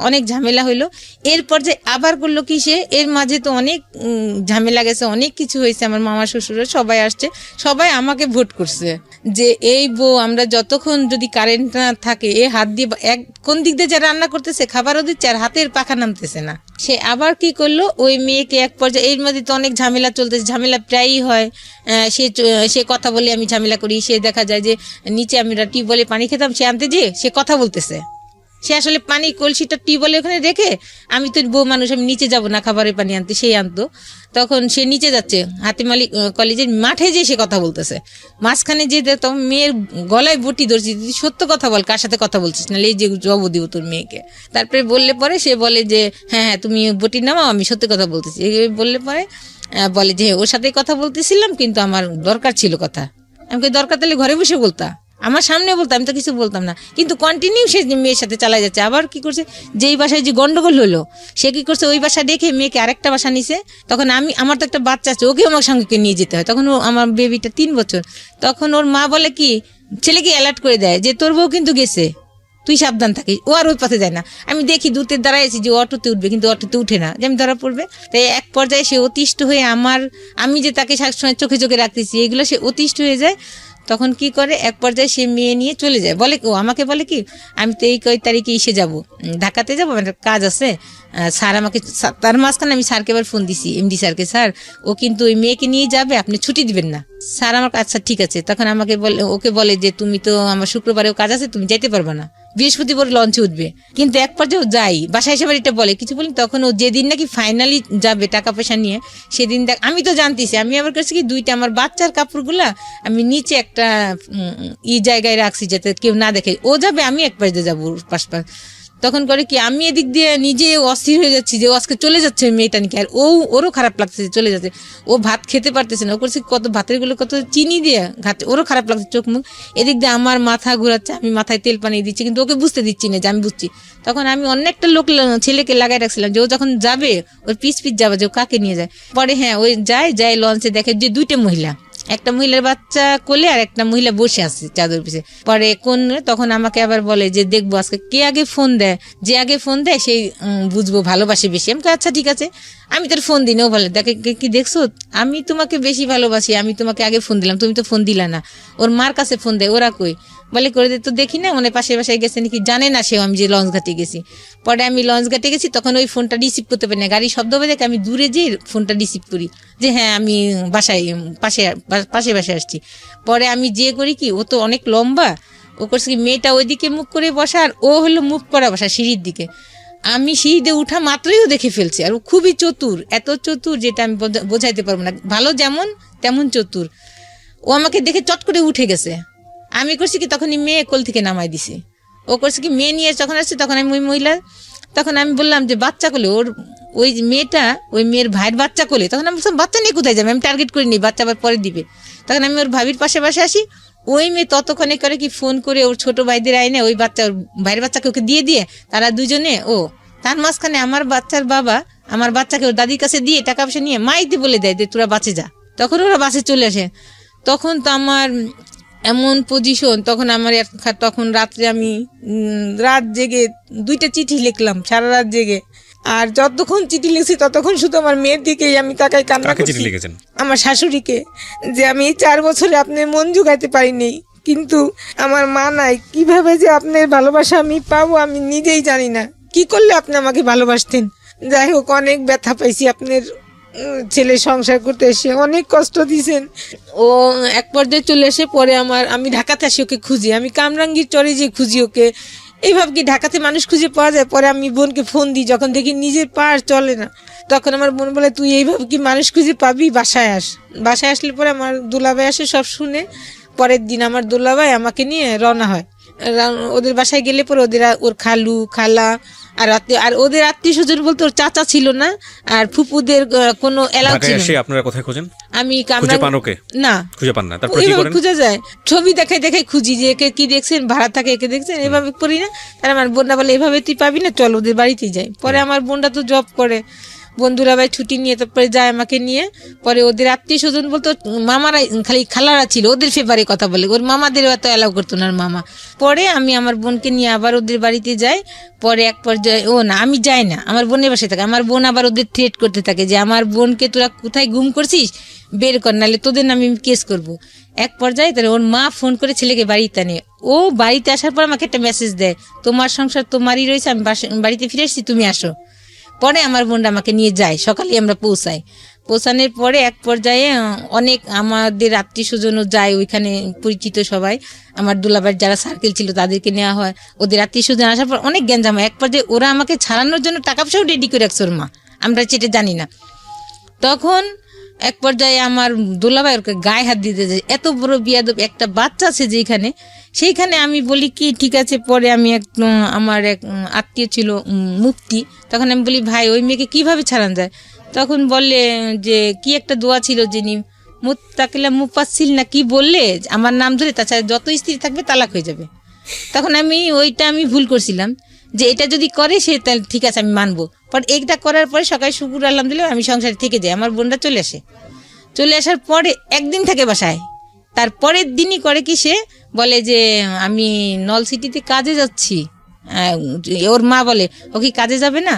অনেক ঝামেলা হইলো। এরপর যে আবার করলো কি, সে এর মাঝে তো অনেক ঝামেলা গেছে, অনেক কিছু হয়েছে, আমার মামা শ্বশুর সবাই আসছে, সবাই আমাকে ভোট করছে যে এই বউ, আমরা যতক্ষণ যদি কারেন্ট না থাকে, এ হাত দিয়ে কোন দিক দিয়ে যা রান্না করতেছে, খাবারও দিচ্ছে, আর হাতের পাখা নামতেছে না। সে আবার কি করলো, ওই মেয়েকে এক পর্যায়ে, এর মধ্যে তো অনেক ঝামেলা চলতেছে, ঝামেলা প্রায়ই হয়, সে কথা বলে আমি ঝামেলা করি। সে দেখা যায় যে নিচে আমরা টিউবওয়েলে পানি খেতাম, সে আনতে যেয়ে সে কথা বলতেছে, সে আসলে পানি কলসিটা টিউবওয়েলে ওখানে রেখে, আমি তো বউ মানুষ, আমি নিচে যাব না খাবারের পানি আনতে, সেই আনতো। তখন সে নিচে যাচ্ছে, হাতিম আলী কলেজের মাঠে যে সে কথা বলতেছে, মাঝখানে যে তখন মেয়ের গলায় বটি ধরছি, সত্য কথা বল, কার সাথে কথা বলছিস, না এই যে জব দিব তোর মেয়েকে। তারপরে বললে পরে সে বলে যে হ্যাঁ তুমি বটি নামাও, আমি সত্যি কথা বলতেছি। বললে পরে বলে যে ওর সাথে কথা বলতেছিলাম, কিন্তু আমার দরকার ছিল কথা। আমি দরকার তাহলে ঘরে বসে বলতা, আমার সামনে বলতাম, আমি তো কিছু বলতাম না। কিন্তু কন্টিনিউ সে মেয়ের সাথে চালাই যাচ্ছে। আবার কি করছে, যেই বাসায় যে গন্ডগোল হলো, সে কি করছে, ওই বাসা দেখে মেয়েকে আরেকটা বাসা নিছে। তখন আমার তো একটা বাচ্চা আছে, ওকে আমার সঙ্গে নিয়ে যেতে হয়। তখন আমার বেবিটা 3 বছর। তখন ওর মা বলে কি, ছেলেকে অ্যালার্ট করে দেয় যে তোর বউ কিন্তু গেছে, তুই সাবধান থাকিস। ও আর ওই পথে যায় না। আমি দেখি দূরতে দাঁড়াইছি যে অটোতে উঠবে, কিন্তু অটোতে উঠে না, যে আমি ধরা পড়বে। তাই এক পর্যায়ে সে অতিষ্ঠ হয়ে আমি যে তাকে সবসময় চোখে রাখতেছি, এগুলো সে অতিষ্ঠ হয়ে যায়। তখন কি করে, এক পর্যায়ে সে মেয়ে নিয়ে চলে যায়। বলে আমাকে বলে কি, আমি তো এই কয় তারিখে এসে যাব, ঢাকাতে যাবো, আমার কাজ আছে, স্যার আমাকে, তার মাঝখানে আমি স্যারকে এবার ফোন দিছি, এমডি স্যারকে, স্যার ও কিন্তু ওই মেয়েকে নিয়ে যাবে, আপনি ছুটি দিবেন না। স্যার আমার আচ্ছা ঠিক আছে। তখন ওকে বলে যে তুমি তো আমার শুক্রবারেও কাজ আছে, তুমি যেতে পারবে না, বৃহস্পতিবার লঞ্চে উঠবে। কিন্তু এক পর্যায়ে যাই, বাসায় এসে এটা বলে কিছু বলি। তখন ও যেদিন নাকি ফাইনালি যাবে টাকা পয়সা নিয়ে, সেদিন আমি তো জানতেছি, আমি আবার করছি কি, 2টা আমার বাচ্চার কাপড়গুলা আমি নিচে একটা জায়গায় রাখছি যাতে কেউ না দেখে। ও যাবে, আমি এক পাশে যাবো পাশ। তখন করে কি আমি এদিক দিয়ে নিজে অস্থির হয়ে যাচ্ছি যে ও আজকে চলে যাচ্ছে ওই মেয়েটা নাকি, আর ওরও খারাপ লাগতেছে চলে যাচ্ছে, ও ভাত খেতে পারতেছে না, ও করছে কত ভাতের গুলো কত চিনি দিয়ে খাচ্ছে, ওরও খারাপ লাগছে চোখ মুখ, এদিক দিয়ে আমার মাথা ঘুরাচ্ছে, আমি মাথায় তেল পানি দিচ্ছি কিন্তু ওকে বুঝতে দিচ্ছি না যে আমি বুঝছি। তখন আমি অন্য একটা ছেলেকে লাগাই রাখছিলাম যে ও যখন যাবে ওর পিছ যাবে যে ও কাকে নিয়ে যায়। পরে হ্যাঁ ওই যায় লঞ্চে দেখে যে 2টা মহিলা, একটা মহিলার বাচ্চা কোলে আর একটা মহিলা বসে আছে চাদর পিছে। পরে তখন আমাকে আবার বলে যে দেখবো আজকে কে আগে ফোন দেয়, যে আগে ফোন দেয় সেই বুঝবো ভালোবাসে বেশি। আমি আচ্ছা ঠিক আছে, আমি তোর ফোন দিই না। ও বলে দেখে কি দেখছো, আমি তোমাকে বেশি ভালোবাসি, আমি তোমাকে আগে ফোন দিলাম, তুমি তো ফোন দিলা না। ওর মার কাছে ফোন দেয়, ওরা কই বলে করে তো দেখি না, মানে পাশে বাসায় গেছে নাকি জানে না সেও আমি যে লঞ্চ ঘাটে গেছি। পরে আমি লঞ্চ ঘাটে গেছি, তখন ওই ফোনটা রিসিভ করতে পারি না, গাড়ি শব্দ হবে দেখে আমি দূরে যেয়ে ফোনটা রিসিভ করি যে হ্যাঁ আমি বাসায় পাশে বাসায় আসছি। পরে আমি যে করি কি, ও তো অনেক লম্বা, ও করছে কি মেয়েটা ওইদিকে মুখ করে বসা আর ও হলো মুখ করা বসা সিঁড়ির দিকে। আমি সিঁড়িতে উঠা মাত্রই ও দেখে ফেলছে, আর ও খুবই চতুর, এত চতুর যেটা আমি বোঝাইতে পারবো না, ভালো যেমন তেমন চতুর। ও আমাকে দেখে চট করে উঠে গেছে। আমি করছি কি তখন মেয়ে কোল থেকে নামাই দিছি, ও করছে কি মেয়ে নিয়ে যখন আসছে তখন আমি ওই মহিলা, তখন আমি বললাম যে বাচ্চা কোলে, ওর ওই মেয়েটা ওই মেয়ের ভাইয়ের বাচ্চা কোলে। তখন আমি বলছিলাম বাচ্চা নিয়ে কোথায় যাবে, আমি টার্গেট করিনি, বাচ্চা আবার পরে দিবে। তখন আমি ওর ভাবির পাশে আসি, ওই মেয়ে ততক্ষণে করে কি ফোন করে ওর ছোট ভাইদের আইনে ওই বাচ্চা ওর ভাইয়ের বাচ্চাকে ওকে দিয়ে তারা দুজনে তার মাঝখানে আমার বাচ্চার বাবা আমার বাচ্চাকে ওর দাদির কাছে দিয়ে টাকা পয়সা নিয়ে মাইতে বলে দেয় যে তোরা বাঁচে যা। তখন ওরা বাসে চলে আসে। তখন তো আমার এমন পজিশন, তখন আমার তখন রাত্রে আমি রাত জেগে 2টা চিঠি লিখলাম সারা রাত জেগে। আর যতক্ষণ চিঠি লিখছি ততক্ষণ শুধু আমার মেয়ের দিকেই আমি তাকাই কান্না করছি। আমার শাশুড়িকে, যে আমি 4 বছরে আপনার মন জোগাইতে পারিনি, কিন্তু আমার মা নাই, কিভাবে যে আপনার ভালোবাসা আমি পাবো আমি নিজেই জানি না, কি করলে আপনি আমাকে ভালোবাসতেন। যাই হোক অনেক ব্যথা পাইছি, আপনার ছেলে সংসার করতে এসে অনেক কষ্ট দিয়েছেন। ও এক পর্যায়ে চলে এসে পরে আমি ঢাকাতে আসি ওকে খুঁজি, আমি কামরাঙ্গীর চরে যে খুঁজি ওকে, এইভাবে কি ঢাকাতে মানুষ খুঁজে পাওয়া যায়। পরে আমি বোনকে ফোন দিই, যখন দেখি নিজের পা চলে না, তখন আমার বোন বলে তুই এইভাবে কি মানুষ খুঁজে পাবি, বাসায় আস। বাসায় আসলে পরে আমার দুলাভাই আসে সব শুনে। পরের দিন আমার দুলাভাই আমাকে নিয়ে রওনা হয়। ওদের বাসায় গেলে পরে ওর খালু খালা আর ওদের আত্মীয় স্বজন বলতে ওর চাচা ছিল না, আর ফুপুদের কোনো এলাও ছিল না। আপনারা কোথায় খোঁজেন? আমি না খুঁজে পান না, তারপর কি করেন? খুঁজে যায়, ছবি দেখাই খুঁজি যে একে কি দেখছেন, ভাড়া থাকে একে দেখছেন, এভাবে করি না। তার আমার বোনটা বলে এভাবে তুই পাবি না, চল ওদের বাড়িতেই যাই। পরে আমার বোনটা তো জব করে, বন্ধুরা ভাই ছুটি নিয়ে তারপরে যায় আমাকে নিয়ে। পরে ওদের আত্মীয় স্বজন বলতো মামারা, খালি খালারা ছিল, ওদের ফেভারে কথা বলে, ওর মামাদের এত অ্যালাউ করতো না মামা। পরে আমি আমার বোনকে নিয়ে আবার ওদের বাড়িতে যাই। পরে এক পর্যায়ে আমি যাই না, আমার বোনের বাসায় থাকে। আমার বোন আবার ওদের থ্রেট করতে থাকে যে আমার বোনকে তোরা কোথায় গুম করছিস বের কর, নাহলে তোদের নামে আমি কেস করবো। এক পর্যায়ে তাহলে ওর মা ফোন করে ছেলেকে বাড়িতে আনে। ও বাড়িতে আসার পর আমাকে একটা মেসেজ দেয়, তোমার সংসার তোমারই রয়েছে, আমি বাড়িতে ফিরে এসেছি, তুমি আসো। পরে আমার বোনটা আমাকে নিয়ে যায়, সকালে আমরা পৌঁছানোর পরে এক পর্যায়ে অনেক আমাদের আত্মীয় স্বজনও যায় ওইখানে, পরিচিত সবাই, আমার দুলাভাইয়ের যারা সার্কেল ছিল তাদেরকে নেওয়া হয়। ওদের আত্মীয় স্বজন আসার পর অনেক গ্যাঞ্জাম হয়। এক পর্যায়ে ওরা আমাকে ছাড়ানোর জন্য টাকা পয়সাও রেডি করে রাখছে ওর মা, আমরা সেটা জানি না। তখন এক পর্যায়ে আমার দুলাভাই ওকে গায়ে হাত দিতে যায়, এত বড় বিয়াদব একটা বাচ্চা আছে যেখানে, সেইখানে আমি বলি কি ঠিক আছে। পরে আমি আমার এক আত্মীয় ছিল মুফতি, তখন আমি বলি ভাই ওই মেয়েকে কিভাবে ছাড়ানো যায়। তখন বললে যে কি একটা দোয়া ছিল যিনি মুত্তাকিলা মুফাসসিল না কি বললে আমার নাম ধরে, তাছাড়া যত স্ত্রী থাকবে তালাক হয়ে যাবে। তখন আমি ভুল করছিলাম যে এটা যদি করে সে তাহলে ঠিক আছে আমি মানবো। পর এটা করার পরে সকালে শুকুর আলহামদুলিল্লাহ আমি সংসারে থেকে যাই। আমার বোনটা চলে আসার পরে একদিন থাকে বাসায়, তারপরের দিনই করে কি সে বলে যে আমি নল সিটিতে কাজে যাচ্ছি। ওর মা বলে ও কি কাজে যাবে না,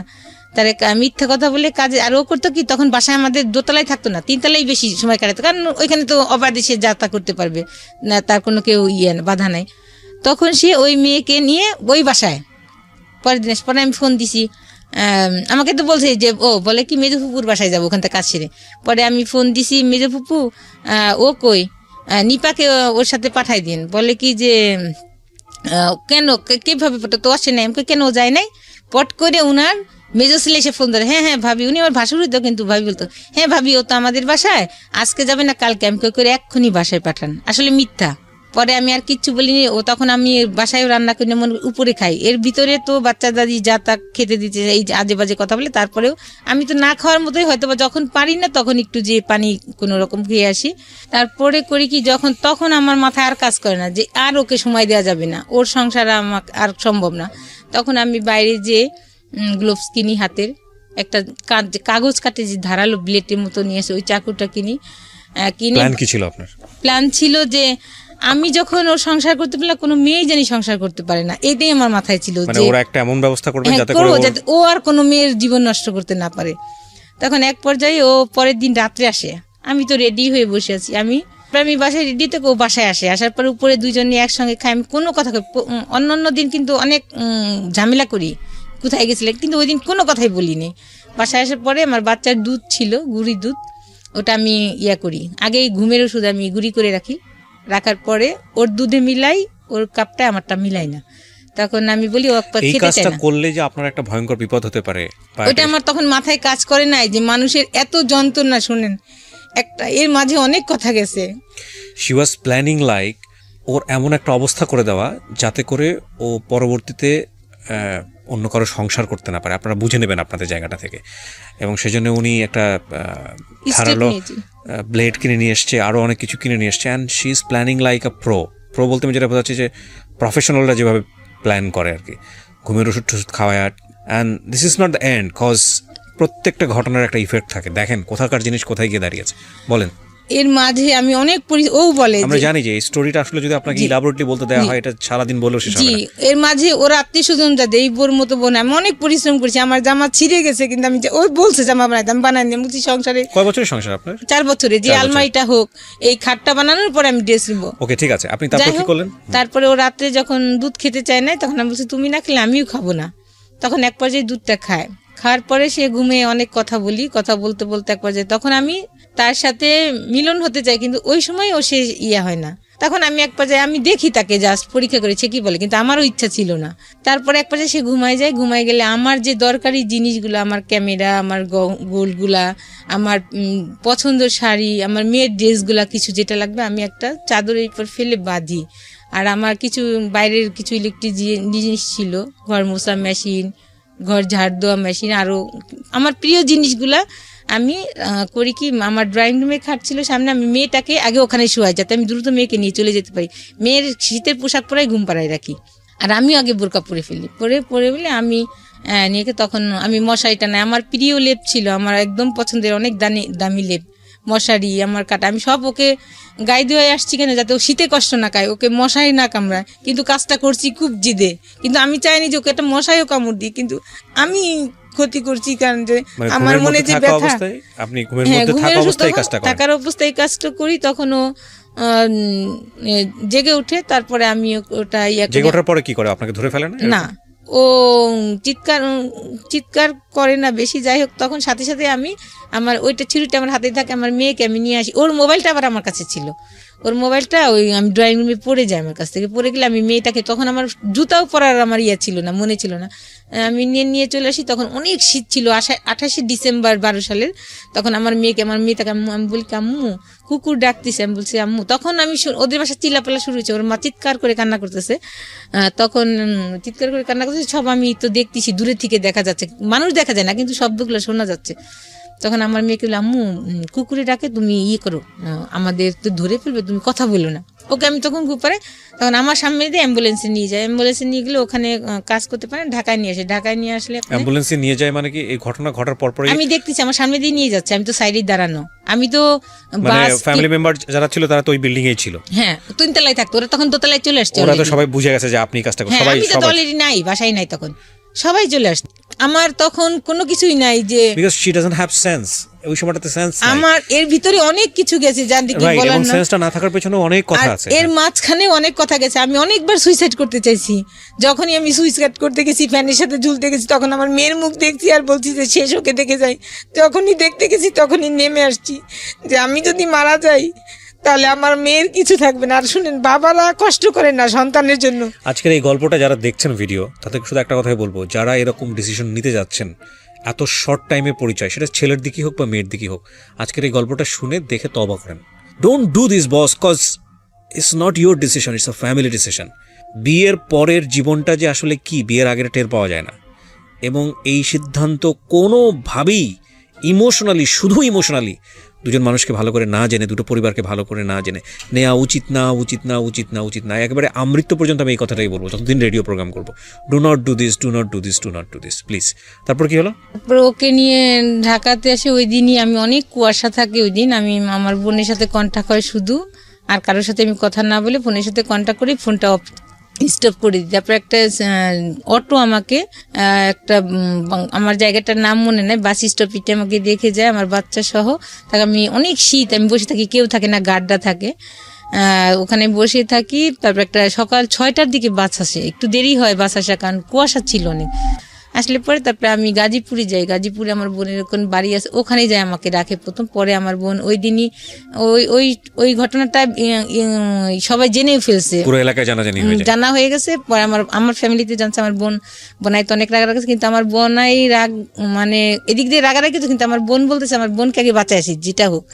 তার মিথ্যা কথা বলে কাজে। আর ও করতো কি তখন বাসায় আমাদের দোতলায় থাকতো না, 3তলায় বেশি সময় কাটাতো, কারণ ওইখানে তো অবাধে সে যাত্রা করতে পারবে না, তার কোনো কেউ বাধা নাই। তখন সে ওই মেয়েকে নিয়ে ওই বাসায় পরের দিন পরে আমি ফোন দিছি, আমাকে তো বলছে যে বলে কি মেজো ফুপুর বাসায় যাবো ওখান থেকে কাজ সেরে। পরে আমি ফোন দিছি মেজো ফুপু ও কই, নিপাকে ওর সাথে পাঠাই দিন। বলে কি যে কেন কিভাবে তো আসে নাই, আমাকে কেন যায় নাই। পট করে উনার মেজো ছেলে এসে ফোন ধরে, হ্যাঁ ভাবি, উনি আমার ভাসুর তো, কিন্তু ভাবি বলতো হ্যাঁ ভাবি ও তো আমাদের বাসায় আজকে যাবে না কালকে, আমি করে এক্ষুনি বাসায় পাঠান। আসলে মিথ্যা, পরে আমি আর কিচ্ছু বলিনি। ও তখন আমি বাসায় রান্না করে মনে উপরে খাই, এর ভিতরে তো বাচ্চা দাদি যা তা খেতে দিতে এই যে আজে বাজে কথা বলে, তারপরেও আমি তো না খাওয়ার মতোই হয়তো বা যখন পারি না তখন একটু যে পানি কোনো রকম খেয়ে আসি। তারপরে করি কি, যখন তখন আমার মাথায় আর কাজ করে না যে আর ওকে সময় দেওয়া যাবে না, ওর সংসার আমাকে আর সম্ভব না। তখন আমি বাইরে যে গ্লোভস কিনি হাতের, একটা কাগজ কাটে যে ধারালো ব্লেডের মতো নিয়ে আসে, ওই চাকুটা কিনি। প্ল্যান কি ছিল আপনার? প্ল্যান ছিল যে আমি যখন ওর সংসার করতে পারলাম, কোনো মেয়েই জানি সংসার করতে পারে না, এটাই আমার মাথায় ছিল মানে যে ওরা একটা এমন ব্যবস্থা করবে যাতে যাতে ও আর কোনো মেয়ের জীবন নষ্ট করতে না পারে। তখন এক পর্যায়ে ও পরের দিন রাত্রে আসে, আমি তো রেডি হয়ে বসে আছি, আমি বাসায় রেডি থেকে ও বাসায় আসে, আসার পরে উপরে দুইজন নিয়ে একসঙ্গে খাই। আমি কোনো কথা অন্য দিন কিন্তু অনেক ঝামেলা করি কোথায় গেছিলে, কিন্তু ওই দিন কোনো কথাই বলিনি। বাসায় আসার পরে আমার বাচ্চার দুধ ছিল, গুঁড়ি দুধ, ওটা আমি করি, আগেই ঘুমের ওষুধ আমি গুঁড়ি করে রাখি, রাখার পরে ওর দুধে মিলাই, ওর কাপটা আমারটা মিলাই না। তখন আমি বলি ও এই কাজটা করলে যে আপনার একটা ভয়ঙ্কর বিপদ হতে পারে, ওটা আমার তখন মাথায় কাজ করে নাই যে মানুষের এত যন্ত্রণা। শুনেন, একটা এর মাঝে অনেক কথা গেছে। শি ওয়াজ প্ল্যানিং লাইক ওর এমন একটা অবস্থা করে দেওয়া যাতে করে ও পরবর্তীতে অন্য কারো সংসার করতে না পারে, আপনারা বুঝে নেবেন আপনাদের জায়গাটা থেকে। এবং সেজন্য উনি একটা ধারালো ব্লেড কিনে নিয়ে এসছে, আরও অনেক কিছু কিনে নিয়ে এসছে। And she is planning like a pro বলতে আমি যেটা বোঝাচ্ছি যে প্রফেশনালরা যেভাবে প্ল্যান করে আর কি, ঘুমের ওষুধ টষুধ খাওয়ায়। And this is not the end, cause প্রত্যেকটা ঘটনার একটা ইফেক্ট থাকে। দেখেন কোথাকার জিনিস কোথায় গিয়ে দাঁড়িয়েছে। বলেন। এর মাঝে আমি অনেক ও বলে, আমরা জানি যে এই স্টোরিটা আসলে যদি আপনাকে ইলাবোরেটলি বলতে দেওয়া হয় এটা সারাদিন বলেও শেষ হবে না। এর মাঝে ওর আত্মীয় স্বজন যাদের, এই বোর মতো বোন, আমি অনেক পরিশ্রম করেছি, আমার জামা ছিঁড়ে গেছে কিন্তু আমি ওই বলছে জামা বানাইতে, আমি বানাইনি। আমি বলছি সংসারে কয় বছরের সংসার আপনার? 4 বছরে, যে আলমারিটা হোক, এই খাটটা বানানোর পরে আমি ড্রেস নিবো। ওকে ঠিক আছে, আপনি তারপর কি করলেন? তারপরে ও রাত্রে যখন দুধ খেতে চায় না, তখন আমি বলছি তুমি না খেলে আমিও খাবো না। তখন এক পর্যায়ে দুধটা খায়, খাওয়ার পরে সে ঘুমে অনেক কথা বলি, কথা বলতে বলতে এক পর্যায়ে তখন আমি তার সাথে মিলন হতে চাই, কিন্তু ওই সময় ও সে হয় না। তখন আমি এক পর্যায়ে আমি দেখি তাকে, জাস্ট পরীক্ষা করেছে কি বলে, কিন্তু আমারও ইচ্ছা ছিল না। তারপরে এক পর্যায়ে সে ঘুমায় যায়, ঘুমায় গেলে আমার যে দরকারি জিনিসগুলো, আমার ক্যামেরা, আমার গোলগুলা, আমার পছন্দের শাড়ি, আমার মেয়ের ড্রেসগুলা, কিছু যেটা লাগবে আমি একটা চাদরের উপর ফেলে বাঁধি। আর আমার কিছু বাইরের কিছু ইলেকট্রিক জিনিস ছিল, ঘর মোছা মেশিন, ঘর ঝাড় দেওয়া মেশিন, আরও আমার প্রিয় জিনিসগুলা আমি করি কি, আমার ড্রয়িং রুমে খাট ছিল সামনে, আমি মেয়েটাকে আগে ওখানে শোয়াই যাতে আমি দ্রুত মেয়েকে নিয়ে চলে যেতে পারি। মেয়ের শীতের পোশাক পরাই ঘুম পাড়ায় রাখি, আর আমিও আগে বোরকা পরে ফেলি। পরে বলে আমি নিয়ে, তখন আমি মশারিটা নাই, আমার প্রিয় লেপ ছিল, আমার একদম পছন্দের অনেক দামি লেপ, মশারি, আমার কাটা, আমি সব ওকে গায়ে দিয়ে আসছি কেন, যাতে ও শীতে কষ্ট না খায়, ওকে মশারি না কামড়ায়। কিন্তু কাজটা করছি খুব জিদে, কিন্তু আমি চাইনি যে ওকে একটা মশারিও কামড় দিই, কিন্তু আমি ক্ষতি করছি, কারণ যে আমার মনে যে ব্যথা, আপনি ঘুমের মধ্যে থাকার অবস্থায় কাজটা করি, তখন ও জেগে উঠে। তারপরে আমি ওটা জেগে ওঠার পরে কি করে, আপনাকে ধরে ফেলে না, ও চিৎকার করে না বেশি, যাই হোক। তখন সাথে সাথে আমি আমার ওইটা ছুরিটা আমার হাতে থাকে, আমার মেয়েকে আমি নিয়ে আসি। ওর মোবাইলটা আবার আমার কাছে ছিল, ওর মোবাইলটা ওই আমি ড্রয়িং রুমে পড়ে যাই, আমার কাছ থেকে পড়ে গেলে আমি মেয়েটাকে, তখন আমার জুতাও পরার আমার ছিল না, মনে ছিল না, আমি নিয়ে চলে আসি। তখন অনেক শীত ছিল, 28শে ডিসেম্বর 12 সালের। তখন আমার মেয়েটাকে আমি বলি আম্মু কুকুর ডাকতেছে, আমি বলছি আম্মু। তখন আমি ওদের বাসা চিল্লাপাল্লা শুরু হয়েছে, ওর মা চিৎকার করে কান্না করতেছে, তখন চিৎকার করে কান্না করতেছে, সব আমি তো দেখতেছি, দূরে থেকে দেখা যাচ্ছে, মানুষ দেখা যায় না কিন্তু শব্দগুলো শোনা যাচ্ছে। তখন আমার মেয়েকে বললাম আম্মু কুকুরে ডাকে, তুমি করো, আমাদের তো ধরে ফেলবে, তুমি কথা বলো না। ওকে আমি তখন খুব পারে, তখন আমার সামনে দিয়ে অ্যাম্বুলেন্সে নিয়ে যায়, অ্যাম্বুলেন্সে নিয়ে গেলে ওখানে কাজ করতে পারে, ঢাকায় নিয়ে আসে। ঢাকায় নিয়ে আসলে অ্যাম্বুলেন্সে নিয়ে যায় মানে কি, এই ঘটনা ঘটার পরপরই আমি দেখতেছি আমার সামনে দিয়ে নিয়ে যাচ্ছে, আমি তো সাইডে দাঁড়ানো, আমি তো ফ্যামিলি মেম্বার যারা ছিল তারা তো ওই বিল্ডিং এই ছিল, হ্যাঁ 3 তলায় থাকতো, ওরা তখন 2 তলায় চলে আসছে, ওরা তো সবাই বুঝে গেছে যে আপনি কাজটা করছেন, সবাই আমি তো অলরেডি নাই, বাসায় নাই, তখন সবাই চলে আসছে। আমার তখন কোনো কিছুই নাই, যে because she doesn't have sense, ওই সময়টাতে সেন্স নাই। আমার এর ভিতরে অনেক কিছু গেছে, জানতে কি বলার না, সেন্সটা না থাকার পেছনে অনেক কথা আছে, এর মাঝখানে অনেক কথা গেছে। আমি অনেকবার সুইসাইড করতে চাইছি, যখনই আমি সুইসাইড করতে গেছি, ফ্যানের সাথে ঝুলতে গেছি, তখন আমার মেয়ের মুখ দেখছি আর বলছি যে শেষ ওকে দেখে যাই। যখনই দেখতে গেছি তখনই নেমে আসছি যে আমি যদি মারা যাই তাহলে আমার মেয়ের কিছু থাকবে না। আর শুনেন, বাবারা কষ্ট করেন না সন্তানের জন্য। আজকের এই গল্পটা যারা দেখছেন ভিডিও, তাদের শুধু একটা কথাই বলবো, যারা এরকম ডিসিশন নিতে যাচ্ছেন, এত শর্ট টাইমে পরিচয়, সেটা ছেলের দিকেই হোক বা মেয়ের দিকেই হোক, আজকের এই গল্পটা শুনে দেখে তওবা করেন। Don't do this boss, cause it's not your decision, it's a family decision. বিয়ের পরের জীবনটা যে আসলে কি বিয়ের আগের টের পাওয়া যায় না, এবং এই সিদ্ধান্ত কোনোভাবেই ইমোশনালি, শুধু ইমোশনালি দুজন মানুষকে ভালো করে না জেনে, দুটো পরিবারকে ভালো করে না জেনে নেওয়া উচিত না, উচিত না, উচিত না, উচিত না। একেবারে আমৃত্যু পর্যন্ত আমি এই কথাটাই বলবো যতদিন রেডিও প্রোগ্রাম করবো। Do not do this, do not do this, do not do this, please. তারপর কি হলো? তারপর ওকে নিয়ে ঢাকাতে আসে, ওই দিনই আমি অনেক কুয়াশা থাকে ওই দিন, আমি আমার বোনের সাথে কন্ট্যাক্ট হয় শুধু, আর কারোর সাথে আমি কথা না বলে ফোনের সাথে কন্ট্যাক্ট করি, ফোনটা অফ স্টপ করে দিই। তারপর একটা অটো আমাকে একটা আমার জায়গাটার নাম মনে নেই, বাস স্টপিটে আমাকে দেখে যায় আমার বাচ্চা সহ। তাকে আমি অনেক শীত, আমি বসে থাকি, কেউ থাকে না, গার্ডরা থাকে, ওখানে বসে থাকি। তারপর একটা সকাল 6টার দিকে বাস আসে, একটু দেরি হয় বাস আসা, কারণ কুয়াশা ছিল অনেক। আসলে পরে তারপরে আমি গাজীপুরে যাই, গাজীপুরে আমার বোনের ওখানে বাড়ি আছে, ওখানেই যায় আমাকে রাখে প্রথম। পরে আমার বোন ওই দিনই ওই ঘটনাটা সবাই জেনেও ফেলছে, পুরো এলাকায় জানা হয়ে গেছে। পরে আমার ফ্যামিলিতে জানছে, আমার বোনাই তো অনেক রাগারাগ আছে, কিন্তু আমার বোনাই রাগ মানে এদিক দিয়ে রাগারাগি তো, কিন্তু আমার বোন বলতেছে আমার বোনকে আগে বাঁচায় আসি যেটা হোক।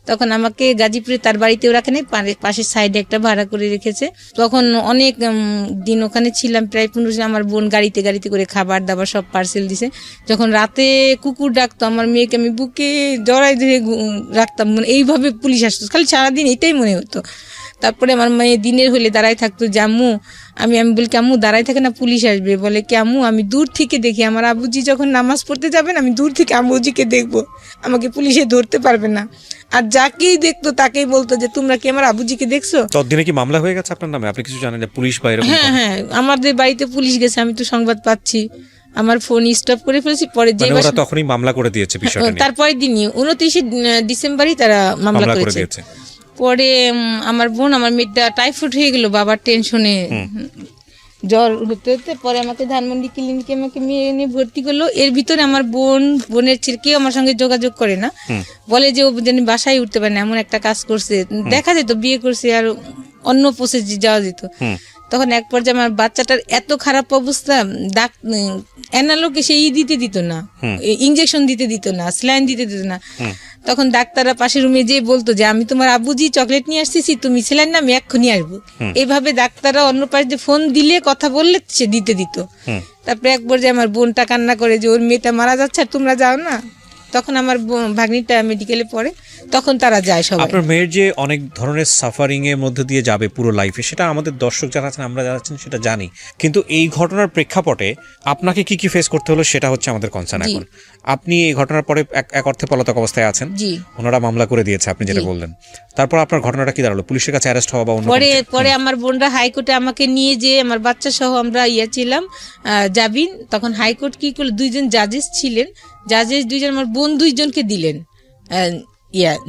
তখন আমাকে গাজীপুরে তার বাড়িতেও রাখে নাই, পাশের সাইডে একটা ভাড়া করে রেখেছে। তখন অনেক দিন ওখানে ছিলাম, প্রায় 15 দিন। আমার বোন গাড়িতে করে খাবার দাবার সব পার্সেল দিছে। যখন রাতে কুকুর ডাকতো আমার মেয়েকে, আমি বুকে জড়াই ধরে রাখতাম, মানে এইভাবে পুলিশ আসতো, খালি সারাদিন এটাই মনে হতো। তারপরে আমার মেয়ে দিনের হলে দাঁড়ায় থাকতো, যে আম্মু, আমি বলি আম্মু দাঁড়ায় থাকে না, পুলিশ আসবে। বলে কি আম্মু, আমি দূর থেকে দেখি, আমার আব্বুজি যখন নামাজ পড়তে যাবেন আমি দূর থেকে আম্মুজিকে দেখবো, আমাকে পুলিশে ধরতে পারবে না। আর যাকেই দেখতো তাকেই বলতো যে তোমরা কি আমার আব্বুজিকে দেখছো? ততদিনে কি মামলা হয়ে গেছে আপনার নামে? আপনি কিছু জানেন যে পুলিশ বাইরে? হ্যাঁ, আমাদের বাড়িতে পুলিশ গেছে, আমি তো সংবাদ পাচ্ছি, আমার ফোন স্টপ করে ফেলেছি। পরে যে ওরা তখনই মামলা করে দিয়েছে বিষয়টা নিয়ে? তারপরে দিনই 29 ডিসেম্বরই তারা মামলা করে দিয়েছে। পরে আমার বোন, আমার মেয়েটা টাইফয়েড হয়ে গেল বাবার টেনশনে, জ্বর হতে হতে পরে আমাকে ধানমন্ডি ক্লিনিকে আমাকে মেয়ে নিয়ে ভর্তি করলো। এর ভিতরে আমার বোনের ছেলে কেউ আমার সঙ্গে যোগাযোগ করে না, বলে যে ও যেন বাসায় উঠতে পারে না, এমন একটা কাজ করছে। দেখা যেত বিয়ে করছে আর অন্য প্রসেসে যাওয়া যেত। তখন এক পর্যায়ে আমার বাচ্চাটার এত খারাপ অবস্থা, অ্যানালোকে সে দিতে দিত না, ইঞ্জেকশন দিতে দিত না, স্যালাইন দিতে দিত না। তখন ডাক্তাররা পাশের রুমে যেয়ে বলতো যে আমি তোমার আব্বুজি চকলেট নিয়ে আসতেছি, তুমি স্যালাইন না, আমি এক্ষুনি আসবো। এইভাবে ডাক্তাররা অন্য পাশে ফোন দিলে, কথা বললে সে দিতে দিত। তারপরে এক পর্যায়ে আমার বোনটা কান্না করে যে ওর মেয়েটা মারা যাচ্ছে আর তোমরা যাও না। তখন আমার ভাগ্নিটা মেডিকেলে পড়ে, তখন তারা যায় সবাই। আপনার মেয়ের যে অনেক ধরনের সাফারিং এর মধ্যে দিয়ে যাবে পুরো লাইফে, সেটা আমাদের দর্শক যারা আছেন, আমরা যারা আছেন সেটা জানি, কিন্তু এই ঘটনার প্রেক্ষাপটে আপনাকে কি কি ফেস করতে হলো সেটা হচ্ছে আমাদের কনসার্ন এখন। আপনি এই ঘটনার পরে এক অর্থে পলাতক অবস্থায় আছেন, ওনারা মামলা করে দিয়েছে আপনি যেটা বললেন। তারপর আপনার ঘটনাটা কি দাঁড়ালো? পুলিশের কাছে অ্যারেস্ট হওয়া বা অন্য? পরে আমার বোনরা হাইকোর্টে আমাকে নিয়ে যে আমার বাচ্চা সহ আমরা ছিলাম জামিন। তখন হাইকোর্ট কি করলো, 2জন জাজেস ছিলেন, জাজেস 2জন আমার বোন 2জনকে দিলেন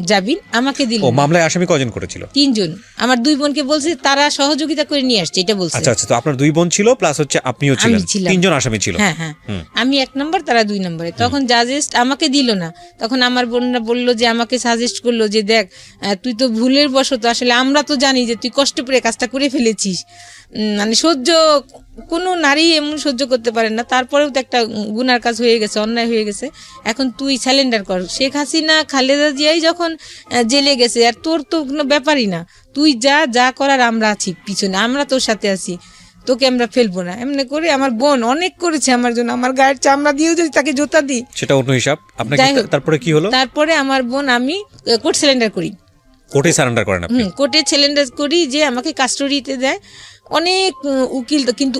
জামিন, আমাকে দিলেন। ও মামলায় আসামি কয়জন করেছিল? 3জন। আমার 2 বোনকে বলছে তারা সহযোগিতা করে নিয়ে আসছে, এটা বলছে। আচ্ছা, তো আপনার 2 বোন ছিল প্লাস হচ্ছে আপনিও ছিলেন, 3জন আসামি ছিল। হ্যাঁ, আমি 1 নম্বর, তারা 2 নম্বরে। তখন জাজেস আমাকে দিল না। তখন আমার বোনরা বললো যে, আমাকে সাজেস্ট করলো যে দেখ তুই তো ভুলের বশত, আসলে আমরা তো জানি যে তুই কষ্ট করে কাজটা করে ফেলেছিস, মানে কোনো নারী এমন সহ্য করতে পারে না, তারপরেও তো একটা গুনার কাজ হয়ে গেছে, অন্যায় হয়ে গেছে, এখন তুই স্যালেন্ডার কর। শেখ হাসিনা, খালেদা জিয়াই যখন জেলে গেছে, আর তোর তো কোনো ব্যাপারই না, তুই যা করার আমরা আছি পিছনে, আমরা তোর সাথে আছি, তোকে আমরা ফেলবো না। এমনি করে আমার বোন অনেক করেছে আমার জন্য, আমার গায়ের চামড়া দিয়েও যদি তাকে জোতা দিই সেটা অন্য হিসাব। তারপরে কি হলো? তারপরে আমার বোন, আমি কোর্ট স্যালেন্ডার করি। কোর্টে সারেন্ডার করেন আপনি? কোর্টে স্যালেন্ডার করি, যে আমাকে কাস্টডিতে দেয় অনেক উকিল, কিন্তু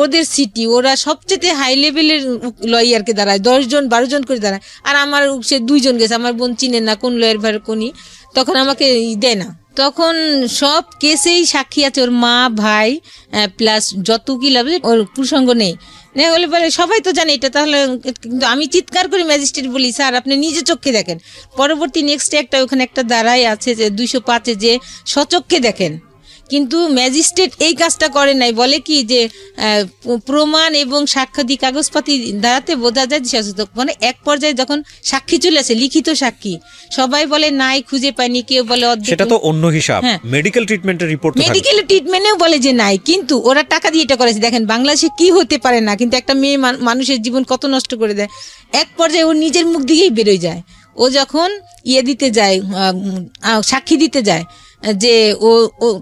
ওদের সিটি, ওরা সবচেয়ে হাই লেভেলের লয়ারকে দাঁড়ায়, 10জন 12জন করে দাঁড়ায়, আর আমার সে 2জন গেছে, আমার বোন চিনে না কোন লয়ার ভার কোনি, তখন আমাকে দেয় না। তখন সব কেসেই সাক্ষী আছে, ওর মা, ভাই প্লাস যত উকিল হবে, ওর প্রসঙ্গ নেই। বলে সবাই তো জানে এটা, তাহলে কিন্তু আমি চিৎকার করি, ম্যাজিস্ট্রেট বলি স্যার আপনি নিজে চোখে দেখেন। পরবর্তী নেক্সট একটা ওখানে একটা দাঁড়াই আছে যে 205-এ, যে সচক্ষে দেখেন, কিন্তু ম্যাজিস্ট্রেট এই কাজটা করে নাই। বলে কি যে প্রমাণ এবং সাক্ষ্যাদি কাগজপাতি দ্বারাতে বোঝা যায় যে, মানে এক পর্যায়ে যখন সাক্ষী চলে আসে, লিখিত সাক্ষী, সবাই বলে নাই, খুঁজে পায়নি, কেউ বলে সেটা তো অন্য হিসাব। মেডিকেল ট্রিটমেন্টের রিপোর্ট, মেডিকেল ট্রিটমেন্টেও বলে যে নাই, কিন্তু ওরা টাকা দিয়ে এটা করেছে। দেখেন বাংলাদেশে কি হতে পারে না, কিন্তু একটা মেয়ে মানুষের জীবন কত নষ্ট করে দেয়। এক পর্যায়ে ও নিজের মুখ দিকেই বেরোয় যায়। ও যখন দিতে যায়, সাক্ষী দিতে যায়, যে ও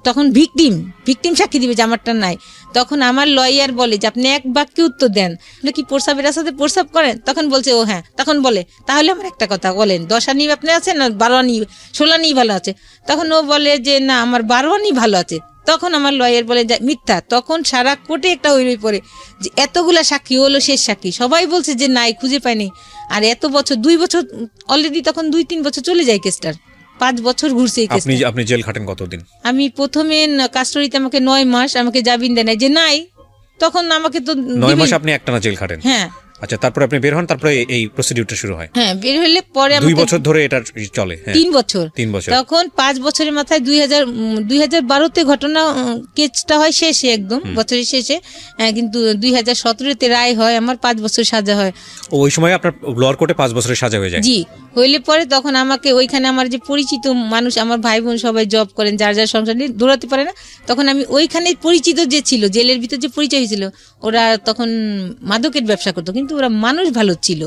তখন ভিকটিম সাক্ষী দিবে যে আমারটা নাই, তখন আমার লয়ার বলে যে আপনি এক বাক্যে উত্তর দেন, আপনি কি প্রস্রাবের রাস্তাতে প্রস্রাব করেন? তখন বলছে ও হ্যাঁ। তখন বলে তাহলে আমার একটা কথা বলেন, 10 আনি আপনি আছেন না 12 আনি 16 আনি ভালো আছে? তখন ও বলে যে না আমার 12 আনি ভালো আছে। তখন আমার লয়ার বলে যে মিথ্যা। তখন সারা কোর্টে একটা হইরই পড়ে যে এতগুলা সাক্ষী হলো শেষ সাক্ষী, সবাই বলছে যে নাই খুঁজে পায়নি। আর এত বছর 2 বছর অলরেডি, তখন 2-3 বছর চলে যায় কেসটার, 5 বছর ঘুরছে এই কেসটা। আপনি জেল খাটেন কতদিন? আমি প্রথমে কাস্টডিতে আমাকে 9 মাস আমাকে জামিন দেয় নাই যে নাই, তখন আমাকে তো 9 মাস আপনি একটানা জেল খাটেন? হ্যাঁ। আচ্ছা, তারপরে আপনি বের হন, তারপরে এই প্রসিডিউরটা শুরু হয়? হ্যাঁ, বের হলে পরে 2 বছর ধরে এটা চলে? 3 বছর। 3 বছর। তখন 5 বছরের মাথায় 2012-তে ঘটনা কেসটা হয় শেষে, একদম বছরের শেষে, কিন্তু 2017-তে রায় হয়, আমার 5 বছর সাজা হয়। ওই সময় আপনার লোয়ার কোর্টে 5 বছরের সাজা হয়ে যায়? জি, হইলে পরে তখন আমাকে ওইখানে আমার যে পরিচিত মানুষ, আমার ভাই বোন সবাই জব করেন, যার যার সংসার নিয়ে দৌড়াতে পারে না, তখন আমি ওইখানে পরিচিত যে ছিল, জেলের ভিতর যে পরিচয় হয়েছিল, ওরা তখন মাদকের ব্যবসা করতো, কিন্তু ওরা মানুষ ভালো ছিল,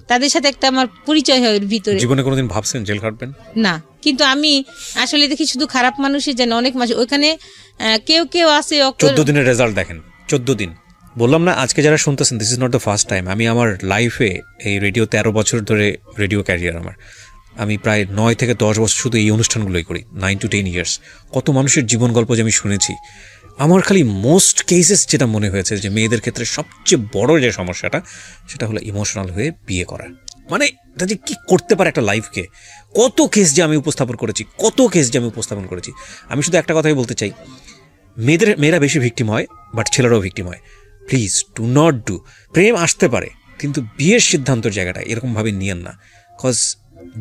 তাদের সাথে একটা আমার পরিচয় হয় ওর ভিতরে। জীবনে কোনোদিন ভাবছেন জেল খাটবেন? না, কিন্তু আমি আসলে দেখি শুধু খারাপ মানুষই জানে, অনেক মানুষ ওইখানে কেউ আছে। 14 দিনের রেজাল্ট দেখেন, 14 দিন। বললাম না, আজকে যারা শুনতেছেন, this is not the first time. আমি আমার লাইফে এই রেডিও 13 বছর ধরে রেডিও ক্যারিয়ার আমার, আমি প্রায় 9 থেকে 10 বছর শুধু এই অনুষ্ঠানগুলোই করি, 9 to 10 ইয়ার্স। কত মানুষের জীবন গল্প যে আমি শুনেছি। আমার খালি মোস্ট কেসেস যেটা মনে হয়েছে যে মেয়েদের ক্ষেত্রে সবচেয়ে বড় যে সমস্যাটা, সেটা হলো ইমোশনাল হয়ে বিয়ে করা। মানে এটা যে কী করতে পারে একটা লাইফকে। কত কেস যে আমি উপস্থাপন করেছি। আমি শুধু একটা কথাই বলতে চাই, মেয়েরা বেশি ভিকটিম হয়, বাট ছেলেরাও ভিকটিম হয়। Please do not do. প্রেম আসতে পারে, কিন্তু বিয়ের সিদ্ধান্তের জায়গাটা এরকমভাবে নিয়েন না, কজ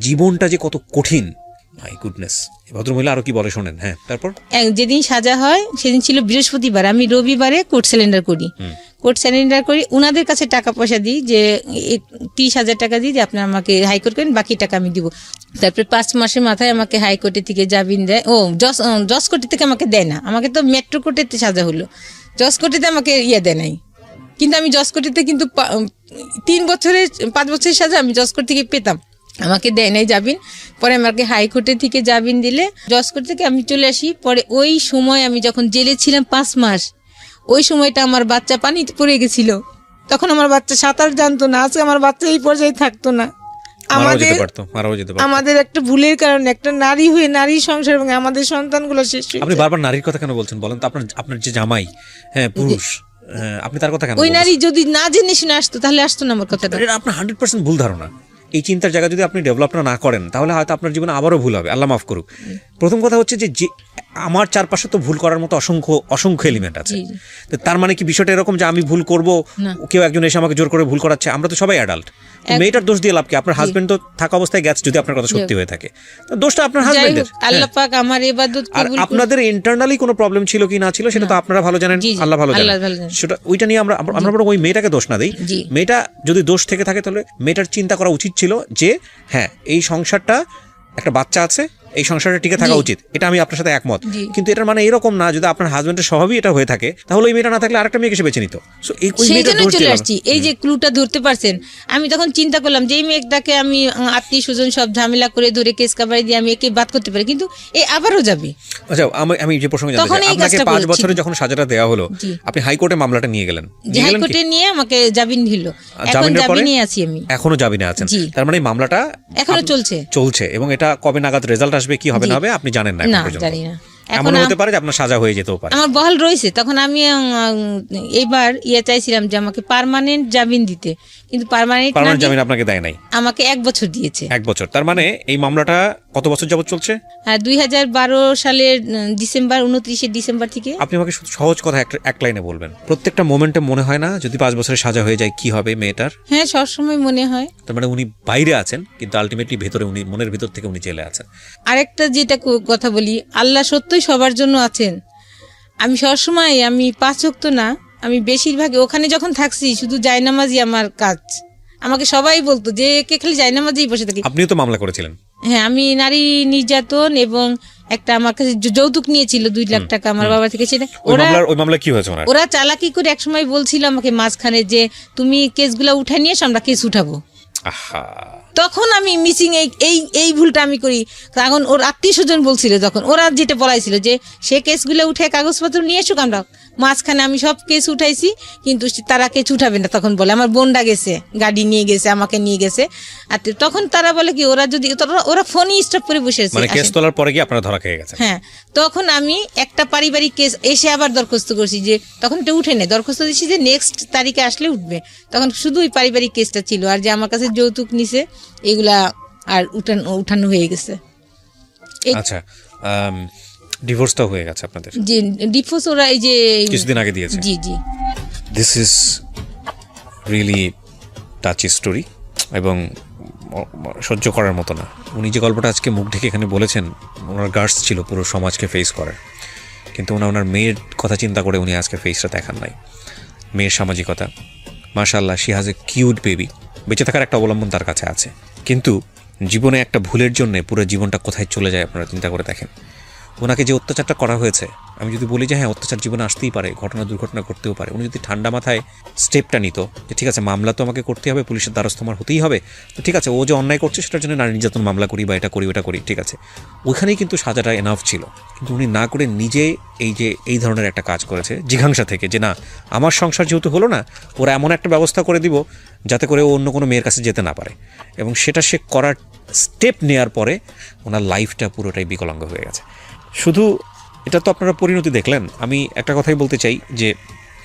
জীবনটা যে কত কঠিন। My goodness. ভদ্রমহিলা আরো কি বলে শোনেন। হ্যাঁ, তারপর যেদিন সাজা হয় সেদিন ছিল বৃহস্পতিবার, আমি রবিবারে কোর্ট সিলিন্ডার করি, উনাদের কাছে টাকা পয়সা দিই যে 30,000 টাকা দিই যে আপনি আমাকে হাইকোর্ট করেন, বাকি টাকা আমি দিব। তারপরে 5 মাসের মাথায় আমাকে হাইকোর্টের থেকে জামিন দেয়। জজ কোর্টের থেকে আমাকে দেয় না, আমাকে তো মেট্রো কোর্টেতে সাজা হলো, জজ কোর্টেতে আমাকে দেয় নাই। কিন্তু আমি জজ কোর্টেতে কিন্তু 5 বছরের সাজা আমি জজ কোর্ট থেকে পেতাম, আমাকে দেয় নাই জামিন। পরে আমাকে হাইকোর্টে থেকে জামিন দিলে জজ কোর্ট থেকে আমি চলে আসি। পরে ওই সময় আমি যখন জেলে ছিলাম 5 মাস, ওই সময়টা আমার বাচ্চা পানিতে পড়ে গেছিল। তখন আমার বাচ্চা সাঁতার জানতো না, আজকে আমার বাচ্চা এই পর্যায়ে থাকতো না। আমাদের একটা ভুলের কারণে একটা নারী হয়ে নারী সংসার এবং আমাদের সন্তানগুলো শেষ হয়ে। আপনি বারবার নারীর কথা কেন বলছেন বলেন তো? আপনার যে জামাই, হ্যাঁ পুরুষ, আপনি তার কথা কেন? ওই নারী যদি না জেনে শুনে আসতো তাহলে আসতো না আমার কথাটা। এটা আপনার 100% ভুল ধারণা। এই চিন্তার জায়গা যদি আপনি ডেভেলপ না করেন, তাহলে হয়তো আপনার জীবনে আবারও ভুল হবে, আল্লাহ মাফ করুক। প্রথম কথা হচ্ছে যে আমার চারপাশে তো ভুল করার মতো অসংখ্য এলিমেন্ট আছে। তো তার মানে কি বিষয়টা এরকম যে আমি ভুল করব, কেউ একজন এসে আমাকে জোর করে ভুল করাচ্ছে? আমরা তো সবাই অ্যাডাল্ট। মেয়েটার দোষ দিয়ে লাভ কি? আপনার হাজবেন্ড তো থাকা অবস্থায় গেছে, যদি আপনার কথা সত্যি হয়ে থাকে তো দোষটা আপনার হাজবেন্ডের। আল্লাহ পাক আমার ইবাদত কবুল করুন। আপনাদের ইন্টারনালি কোনো প্রবলেম ছিল কি না ছিল সেটা তো আপনারা ভালো জানেন, আল্লাহ ভালো জানেন। সেটা ওইটা নিয়ে আমরা বরং ওই মেয়েটাকে দোষ না দিই। মেয়েটা যদি দোষ থেকে থাকে তাহলে মেয়েটার চিন্তা করা উচিত ছিল যে হ্যাঁ, এই সংসারটা, একটা বাচ্চা আছে, এই সংসারটা টিকে থাকা উচিত। এটা আমি আপনার সাথে একমত। কিন্তু এটার মানে এরকম না, যদি আপনার হাজবেন্ডের স্বভাবই এটা হয়ে থাকে, তাহলে ওই মেয়েটা না থাকলে আরেকটা মেয়েকে সে বেছে নিত। সেই জন্য চলে আসছি। এই যে ক্লুটা ধরতে পারছেন, আমি তখন চিন্তা করলাম যে এই মেয়েটাকে আমি আত্মীয় স্বজন সব ঝামেলা করে ধরে কেস কাবারি দিয়ে আমি একে বাদ করতে পারি, কিন্তু এ আবারও যাবে। আচ্ছা, আমি যে প্রসঙ্গে জানতে চাই, আপনাকে 5 বছরে যখন সাজাটা দেওয়া হলো, আপনি হাইকোর্টে মামলাটা নিয়ে গেলেন। হাইকোর্টে নিয়ে আমাকে জামিন দিল, এখন জামিনে আছি আমি। এখনো জামিনে আছেন? তার মানে মামলাটা এখনো চলছে এবং এটা কবে নাগাদ রেজাল্ট আসবে, কি হবে না হবে আপনি জানেন না এখন পর্যন্ত? জানি না। এমন হতে পারে যে আপনার সাজা হয়ে যেতেও পারে। আমার বহাল রয়েছে। তখন আমি এইবার চাইছিলাম যে আমাকে পার্মানেন্ট জামিন দিতে, কিন্তু পার্মানেন্ট জামিন আপনাকে দেয় নাই। আমাকে 1 বছর দিয়েছে। 1 বছর। তার মানে এই মামলাটা কত বছর যাবত চলছে? 2012 সালের ডিসেম্বর, 29 ডিসেম্বর থেকে। আপনি আমাকে সহজ কথা এক লাইনে বলবেন, প্রত্যেকটা মোমেন্টে মনে হয় না যদি 5 বছরের সাজা হয়ে যায় কি হবে মেয়েটার? হ্যাঁ, সবসময় মনে হয়। তার মানে উনি বাইরে আছেন, কিন্তু আলটিমেটলি ভেতরে উনি, মনের ভিতর থেকে উনি জেলে আছেন। আরেকটা যেটা কথা বলি, আল্লাহ সত্যই সবার জন্য আছেন। আমি সবসময়, আমি 5 ওয়াক্ত না, আমি বেশিরভাগ ওখানে যখন থাকছি শুধু জায়নামাজই আমার কাজ। আমাকে সবাই বলতো যে কে খালি জায়নামাজেই বসে থাকি। আপনিও তো মামলা করেছিলেন? হ্যাঁ, আমি নারী নির্যাতন এবং একটা আমার কাছে যৌতুক নিয়েছিল 2 লাখ টাকা আমার বাবা থেকে। সেটা ওই মামলা কি হয়েছে? ওরা চালাকি করে এক সময় বলছিল আমাকে মাঝখানে যে তুমি কেসগুলো উঠাই নিয়ে আমরা কেস উঠাবো। তখন আমি মিসিং এই ভুলটা আমি করি। তখন ওর আত্মীয় স্বজন বলছিল, যখন ওরা যেটা বলাইছিল যে সে কেসগুলো উঠে কাগজপত্র নিয়ে এসুক, আমরা মাঝখানে আমি সব কেস উঠাইছি, কিন্তু তারা কেস উঠাবে না। তখন বলে আমার বোনটা গেছে, গাড়ি নিয়ে গেছে, আমাকে নিয়ে গেছে। আর তখন তারা বলে কি ওরা যদি ওরা ফোনই স্টপ করে বসে আছে, মানে কেস তোলার পরে কি আপনারা ধরা খেয়ে গেছেন? হ্যাঁ, তখন আমি একটা পারিবারিক কেস এসে আবার দরখাস্ত করছি, যে তখন এটা উঠে নেই, দরখাস্ত দিচ্ছি যে নেক্সট তারিখে আসলে উঠবে। তখন শুধু ওই পারিবারিক কেসটা ছিল, আর যে আমার কাছে যৌতুক নিছে এগুলা আর উঠানো হয়ে গেছে। আচ্ছা, ডিভোর্সটা হয়ে গেছে আপনাদের? যে ডিভোর্স ওরা এই যে কিছুদিন আগে দিয়েছে। জি জি। This is really touchy story এবং সহ্য করার মতো না। উনি যে গল্পটা আজকে মুখ ঢেকে এখানে বলেছেন, ওনার গার্ডস ছিল পুরো সমাজকে ফেস করার, কিন্তু ওনার মেয়ের কথা চিন্তা করে উনি আজকে ফেসটা দেখান নাই। মেয়ের সামাজিকতা, মাশাআল্লাহ, she has a cute baby, বেঁচে থাকার একটা অবলম্বন তার কাছে আছে। কিন্তু জীবনে একটা ভুলের জন্য পুরো জীবনটা কোথায় চলে যায় আপনারা চিন্তা করে দেখেন। ওনাকে যে অত্যাচারটা করা হয়েছে, আমি যদি বলি যে হ্যাঁ অত্যাচার জীবনে আসতেই পারে, দুর্ঘটনা করতেও পারে, উনি যদি ঠান্ডা মাথায় স্টেপটা নিত যে ঠিক আছে মামলা তো আমাকে করতে হবে, পুলিশের দ্বারস্থ আমার হতেই হবে, তো ঠিক আছে ও যে অন্যায় করছে সেটার জন্য নারী নির্যাতন মামলা করি বা এটা করি ওটা করি, ঠিক আছে, ওইখানেই কিন্তু সাজাটা এনাফ ছিল। কিন্তু উনি না করে নিজে এই ধরনের একটা কাজ করেছে জিঘাংসা থেকে, যে না আমার সংসার যেহেতু হলো না, ওরা এমন একটা ব্যবস্থা করে দিব যাতে করে ও অন্য কোনো মেয়ের কাছে যেতে না পারে। এবং সেটা সে করার স্টেপ নেওয়ার পরে ওনার লাইফটা পুরোটাই বিকলাঙ্গ হয়ে গেছে। শুধু এটা তো আপনারা পরিণতি দেখলেন, আমি একটা কথাই বলতে চাই যে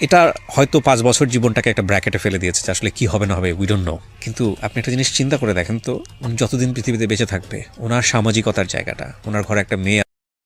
এটা হয়তো 5 বছর জীবনটাকে একটা ব্র্যাকেটে ফেলে দিয়েছে, যে আসলে কী হবে না হবে উই ডোন্ট নো। কিন্তু আপনি একটা জিনিস চিন্তা করে দেখেন তো, উনি যতদিন পৃথিবীতে বেঁচে থাকবে, ওনার সামাজিকতার জায়গাটা, ওনার ঘরে একটা মেয়ে